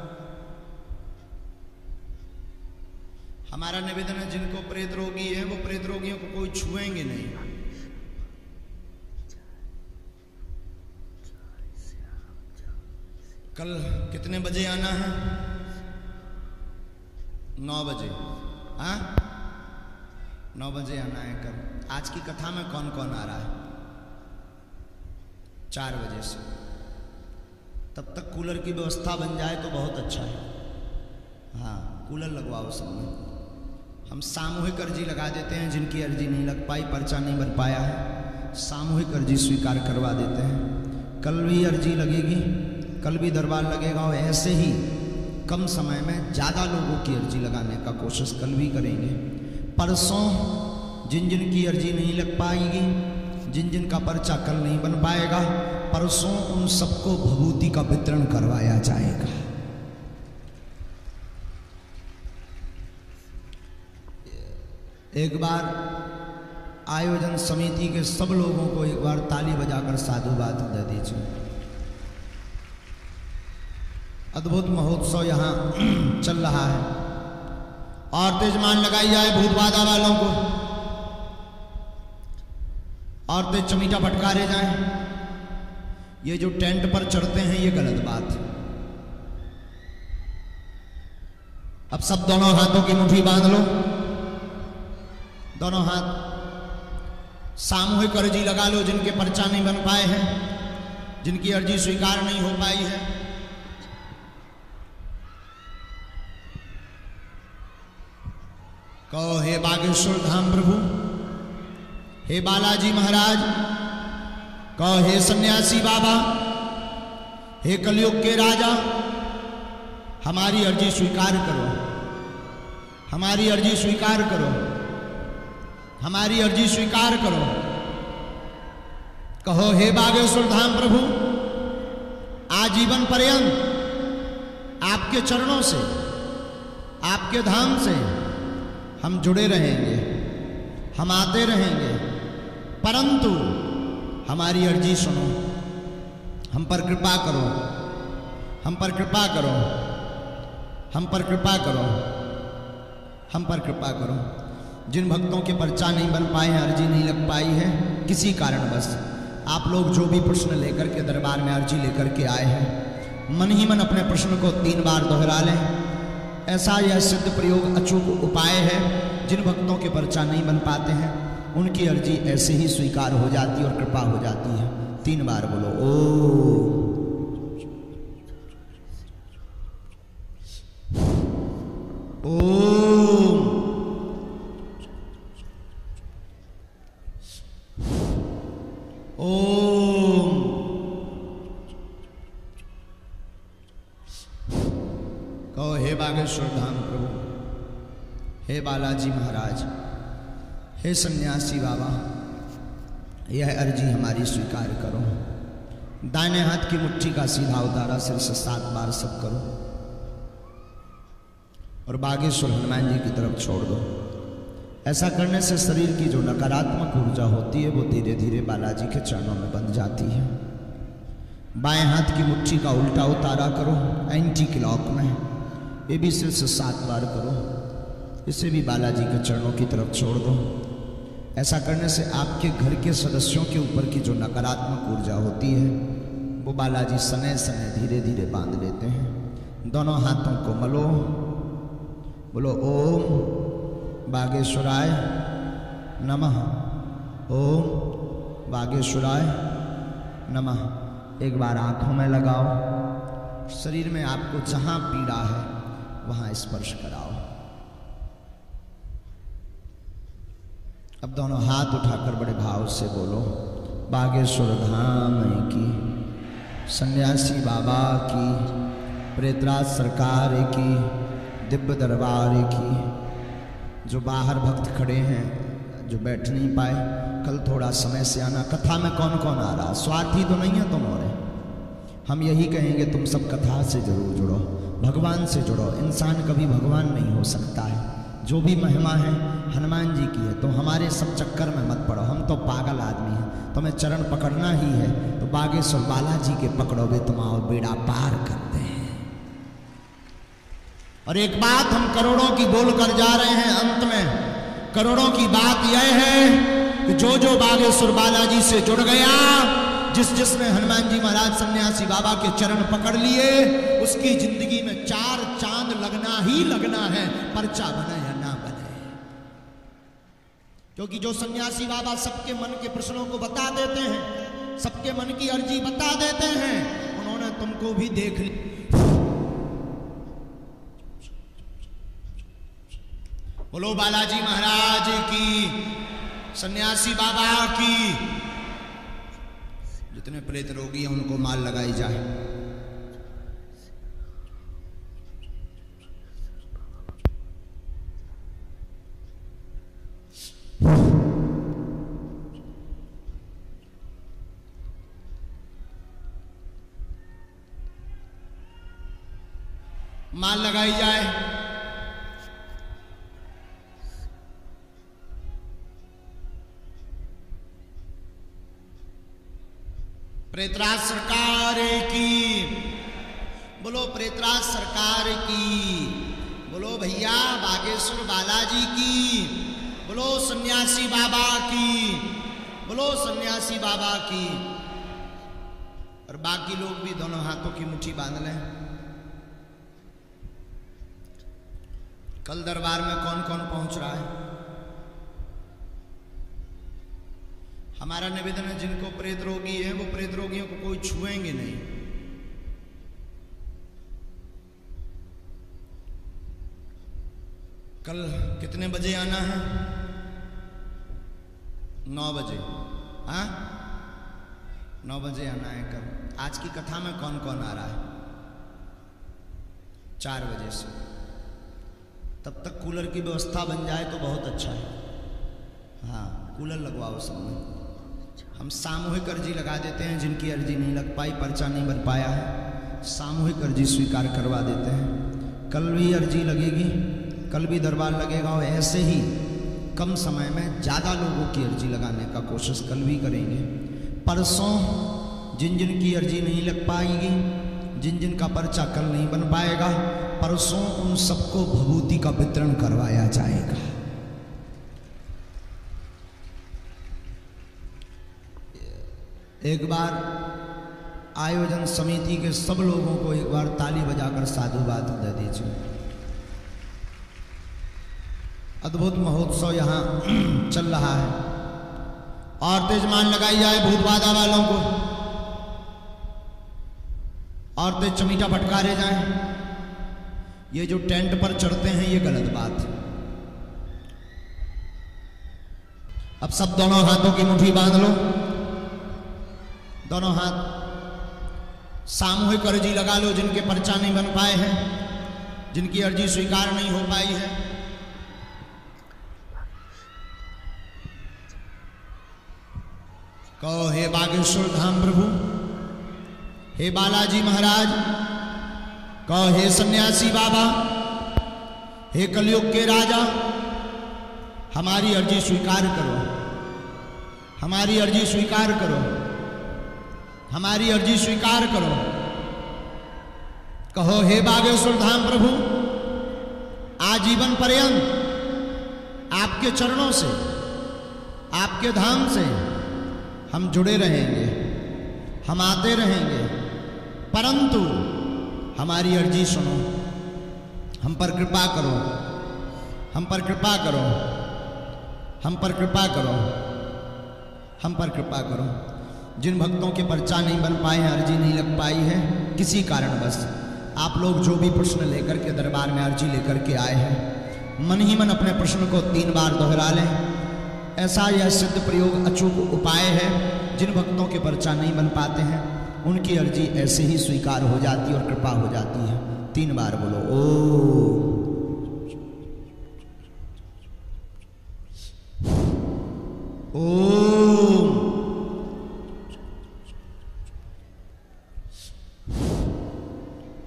हमारा निवेदन है जिनको प्रेत रोगी है वो प्रेत रोगियों को कोई छुएंगे नहीं। कल कितने बजे आना है? 9 बजे। हाँ 9 बजे आना है कल। आज की कथा में कौन कौन आ रहा है? 4 बजे से। तब तक कूलर की व्यवस्था बन जाए तो बहुत अच्छा है। हाँ कूलर लगवाओ सब में। हम सामूहिक अर्जी लगा देते हैं, जिनकी अर्जी नहीं लग पाई, पर्चा नहीं बन पाया है, सामूहिक अर्जी स्वीकार करवा देते हैं। कल भी अर्जी लगेगी, कल भी दरबार लगेगा और ऐसे ही कम समय में ज़्यादा लोगों की अर्जी लगाने का कोशिश कल भी करेंगे। परसों जिन जिन की अर्जी नहीं लग पाएगी, जिन जिन का पर्चा कल नहीं बन पाएगा, परसों उन सबको भभूति का वितरण करवाया जाएगा। एक बार आयोजन समिति के सब लोगों को एक बार ताली बजाकर साधुवाद दे दीजिए। अद्भुत महोत्सव यहाँ चल रहा है और तेजमान लगाई जाए भूत बाधा वालों को, और तेज चमीटा फटकारे जाएं। ये जो टेंट पर चढ़ते हैं ये गलत बात है। अब सब दोनों हाथों की मुट्ठी बांध लो, दोनों हाथ सामूहिक अर्जी लगा लो। जिनके पर्चा नहीं बन पाए हैं, जिनकी अर्जी स्वीकार नहीं हो पाई है, कहो हे बागेश्वर धाम प्रभु, हे बालाजी महाराज, कहो हे सन्यासी बाबा, हे कलयुग के राजा, हमारी अर्जी स्वीकार करो, हमारी अर्जी स्वीकार करो, हमारी अर्जी स्वीकार करो। कहो हे बागेश्वर धाम प्रभु, आजीवन पर्यंत आपके चरणों से, आपके धाम से हम जुड़े रहेंगे, हम आते रहेंगे, परंतु हमारी अर्जी सुनो, हम पर कृपा करो, हम पर कृपा करो, हम पर कृपा करो, हम पर कृपा करो। जिन भक्तों के पर्चा नहीं बन पाए हैं, अर्जी नहीं लग पाई है किसी कारणवश, आप लोग जो भी प्रश्न लेकर के दरबार में अर्जी लेकर के आए हैं, मन ही मन अपने प्रश्न को 3 बार दोहरा लें। ऐसा यह सिद्ध प्रयोग अचूक उपाय है। जिन भक्तों के पर्चा नहीं बन पाते हैं उनकी अर्जी ऐसे ही स्वीकार हो जाती और कृपा हो जाती है। 3 बार बोलो ओ ओम, ओम, कहो हे बागेश्वर धाम प्रभु, हे बालाजी महाराज, हे सन्यासी बाबा, यह अर्जी हमारी स्वीकार करो। दाहिने हाथ की मुट्ठी का सीधा उतारा सिर से 7 बार सब करो और बागेश्वर हनुमान जी की तरफ छोड़ दो। ऐसा करने से शरीर की जो नकारात्मक ऊर्जा होती है वो धीरे धीरे बालाजी के चरणों में बंध जाती है। बाएं हाथ की मुट्ठी का उल्टा उतारा करो एंटी क्लॉक में, ये भी सिर से 7 बार करो, इसे भी बालाजी के चरणों की तरफ छोड़ दो। ऐसा करने से आपके घर के सदस्यों के ऊपर की जो नकारात्मक ऊर्जा होती है वो बालाजी सने सने धीरे धीरे बांध लेते हैं। दोनों हाथों को मलो, बोलो ओम बागेश्वराय नमः, ओम बागेश्वराय नमः। एक बार आंखों में लगाओ, शरीर में आपको जहां पीड़ा है वहां स्पर्श कराओ। अब दोनों हाथ उठाकर बड़े भाव से बोलो बागेश्वर धाम की, सन्यासी बाबा की, प्रेतराज सरकार की, दिव्य दरबार की। जो बाहर भक्त खड़े हैं, जो बैठ नहीं पाए, कल थोड़ा समय से आना। कथा में कौन कौन आ रहा, स्वार्थी तो नहीं है तुम और हम यही कहेंगे तुम सब कथा से जरूर जुड़ो, भगवान से जुड़ो। इंसान कभी भगवान नहीं हो सकता है। जो भी महिमा है हनुमान जी की है, तो हमारे सब चक्कर में मत पड़ो, हम तो पागल आदमी हैं। तुम्हें चरण पकड़ना ही है तो बागेश्वर बालाजी के पकड़ोगे, तुम आओ बेड़ा पार करते हैं। और एक बात हम करोड़ों की बोल कर जा रहे हैं, अंत में करोड़ों की बात यह है कि जो जो बागेश्वर बालाजी से जुड़ गया, जिसने हनुमान जी महाराज सन्यासी बाबा के चरण पकड़ लिए, उसकी जिंदगी में 4 चांद लगना ही लगना है, पर्चा बने या ना बने। क्योंकि जो सन्यासी बाबा सबके मन के प्रश्नों को बता देते हैं, सबके मन की अर्जी बता देते हैं, उन्होंने तुमको भी देख लिया। बोलो बालाजी महाराज की, सन्यासी बाबा की। जितने प्रेत रोगी हैं उनको माल लगाई जाए। माल लगाई जाए। प्रेतराज सरकार की, बोलो प्रेतराज सरकार की, बोलो भैया बागेश्वर बालाजी की, बोलो सन्यासी बाबा की, बोलो सन्यासी बाबा की। और बाकी लोग भी दोनों हाथों की मुट्ठी बांध लें। कल दरबार में कौन कौन पहुंच रहा है? हमारा निवेदन है, जिनको प्रेत रोगी है वो प्रेत रोगियों को कोई छुएंगे नहीं। कल कितने बजे आना है? 9 बजे। हाँ, 9 बजे आना है कल। आज की कथा में कौन कौन आ रहा है? 4 बजे से। तब तक कूलर की व्यवस्था बन जाए तो बहुत अच्छा है। हाँ, कूलर लगवाओ सब में। हम सामूहिक अर्जी लगा देते हैं, जिनकी अर्जी नहीं लग पाई, पर्चा नहीं बन पाया है, सामूहिक अर्जी स्वीकार करवा देते हैं। कल भी अर्जी लगेगी, कल भी दरबार लगेगा, और ऐसे ही कम समय में ज़्यादा लोगों की अर्जी लगाने का कोशिश कल भी करेंगे। परसों जिन जिन की अर्जी नहीं लग पाएगी, जिन जिन का पर्चा कल नहीं बन पाएगा, परसों उन सबको भभूति का वितरण करवाया जाएगा। एक बार आयोजन समिति के सब लोगों को एक बार ताली बजाकर साधुवाद दे दीजिए। अद्भुत महोत्सव यहाँ चल रहा है। और तेजमान लगाई जाए भूतबाधा वालों को, और तेज चमीटा फटकारे जाएं। ये जो टेंट पर चढ़ते हैं ये गलत बात है। अब सब दोनों हाथों की मुट्ठी बांध लो, दोनों हाथ सामूहिक अर्जी लगा लो। जिनके पर्चा नहीं बन पाए हैं, जिनकी अर्जी स्वीकार नहीं हो पाई है, कहो हे बागेश्वर धाम प्रभु, हे बालाजी महाराज, कहो हे सन्यासी बाबा, हे कलयुग के राजा, हमारी अर्जी स्वीकार करो, हमारी अर्जी स्वीकार करो, हमारी अर्जी स्वीकार करो। कहो हे बागेश्वर धाम प्रभु, आजीवन पर्यंत आपके चरणों से, आपके धाम से हम जुड़े रहेंगे, हम आते रहेंगे, परंतु हमारी अर्जी सुनो, हम पर कृपा करो, हम पर कृपा करो, हम पर कृपा करो, हम पर कृपा करो। जिन भक्तों के पर्चा नहीं बन पाए हैं, अर्जी नहीं लग पाई है किसी कारणवश, आप लोग जो भी प्रश्न लेकर के दरबार में अर्जी लेकर के आए हैं, मन ही मन अपने प्रश्न को 3 बार दोहरा लें। ऐसा यह सिद्ध प्रयोग अचूक उपाय है। जिन भक्तों के पर्चा नहीं बन पाते हैं उनकी अर्जी ऐसे ही स्वीकार हो जाती है और कृपा हो जाती है। 3 बार बोलो ओ। ओम।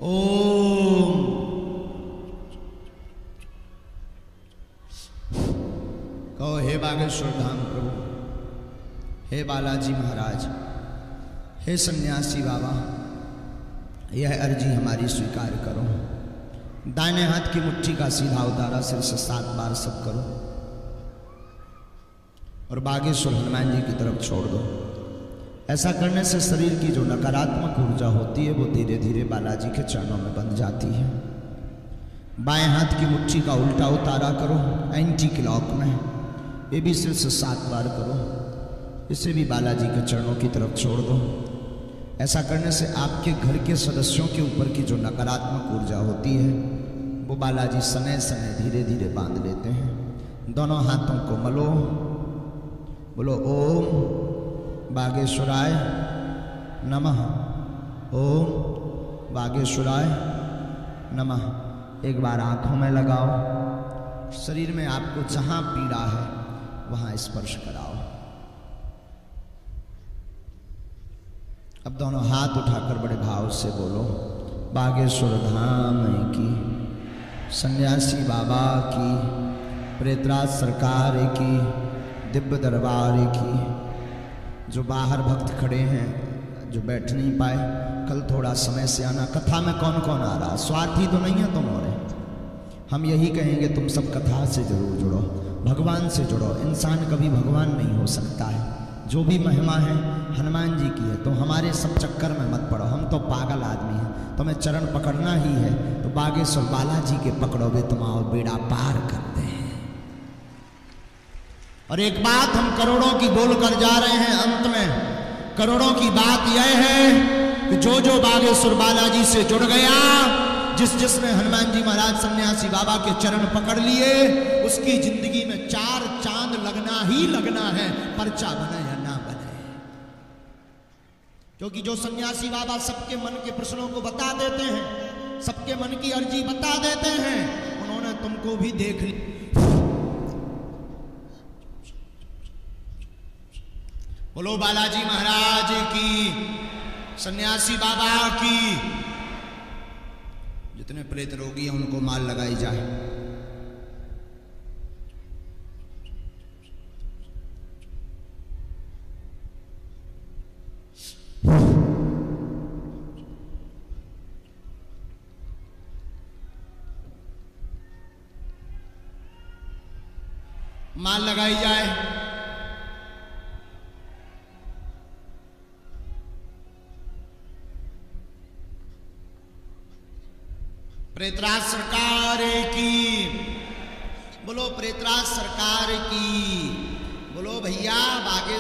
ओम। कहो हे बागेश्वर धाम प्रभु, हे बालाजी महाराज, हे सन्यासी बाबा, यह अर्जी हमारी स्वीकार करो। दाहिने हाथ की मुट्ठी का सीधा उतारा सिर से 7 बार सब करो और बागेश्वर हनुमान जी की तरफ छोड़ दो। ऐसा करने से शरीर की जो नकारात्मक ऊर्जा होती है वो धीरे धीरे बालाजी के चरणों में बंध जाती है। बाएं हाथ की मुट्ठी का उल्टा उतारा करो एंटी क्लॉक में, ये भी सिर से 7 बार करो। इसे भी बालाजी के चरणों की तरफ छोड़ दो। ऐसा करने से आपके घर के सदस्यों के ऊपर की जो नकारात्मक ऊर्जा होती है वो बालाजी सने सने धीरे धीरे बांध लेते हैं। दोनों हाथों को मलो, बोलो ओम बागेश्वराय नमः, ओम बागेश्वराय नमः। एक बार आंखों में लगाओ, शरीर में आपको जहां पीड़ा है वहां स्पर्श कराओ। अब दोनों हाथ उठाकर बड़े भाव से बोलो बागेश्वर धाम की, सन्यासी बाबा की, प्रेतराज सरकार की, दिव्य दरबार की। जो बाहर भक्त खड़े हैं जो बैठ नहीं पाए कल थोड़ा समय से आना। कथा में कौन कौन आ रहा? स्वार्थी तो नहीं है तुम और हम यही कहेंगे तुम सब कथा से जरूर जुड़ो, भगवान से जुड़ो। इंसान कभी भगवान नहीं हो सकता है। जो भी महिमा है हनुमान जी की है, तो हमारे सब चक्कर में मत पड़ो। हम तो पागल आदमी हैं, तुम्हें चरण पकड़ना ही है तो बागेश्वर बालाजी के पकड़ोगे तुम आओ, बेड़ा पार करते हैं। और एक बात हम करोड़ों की बोल कर जा रहे हैं, अंत में करोड़ों की बात यह है कि जो जो बागेश्वर बालाजी से जुड़ गया, जिसने हनुमान जी महाराज सन्यासी बाबा के चरण पकड़ लिए, उसकी जिंदगी में 4 चांद लगना ही लगना है, पर्चा बने या ना बने। क्योंकि जो सन्यासी बाबा सबके मन के प्रश्नों को बता देते हैं, सबके मन की अर्जी बता देते हैं, उन्होंने तुमको भी देख लिया। बोलो बालाजी महाराज की, सन्यासी बाबा की। जितने प्रेत रोगी हैं उनको माल लगाई जाए। माल लगाई जाए। प्रेतराज सरकार की, बोलो प्रेतराज सरकार की, बोलो भैया बागे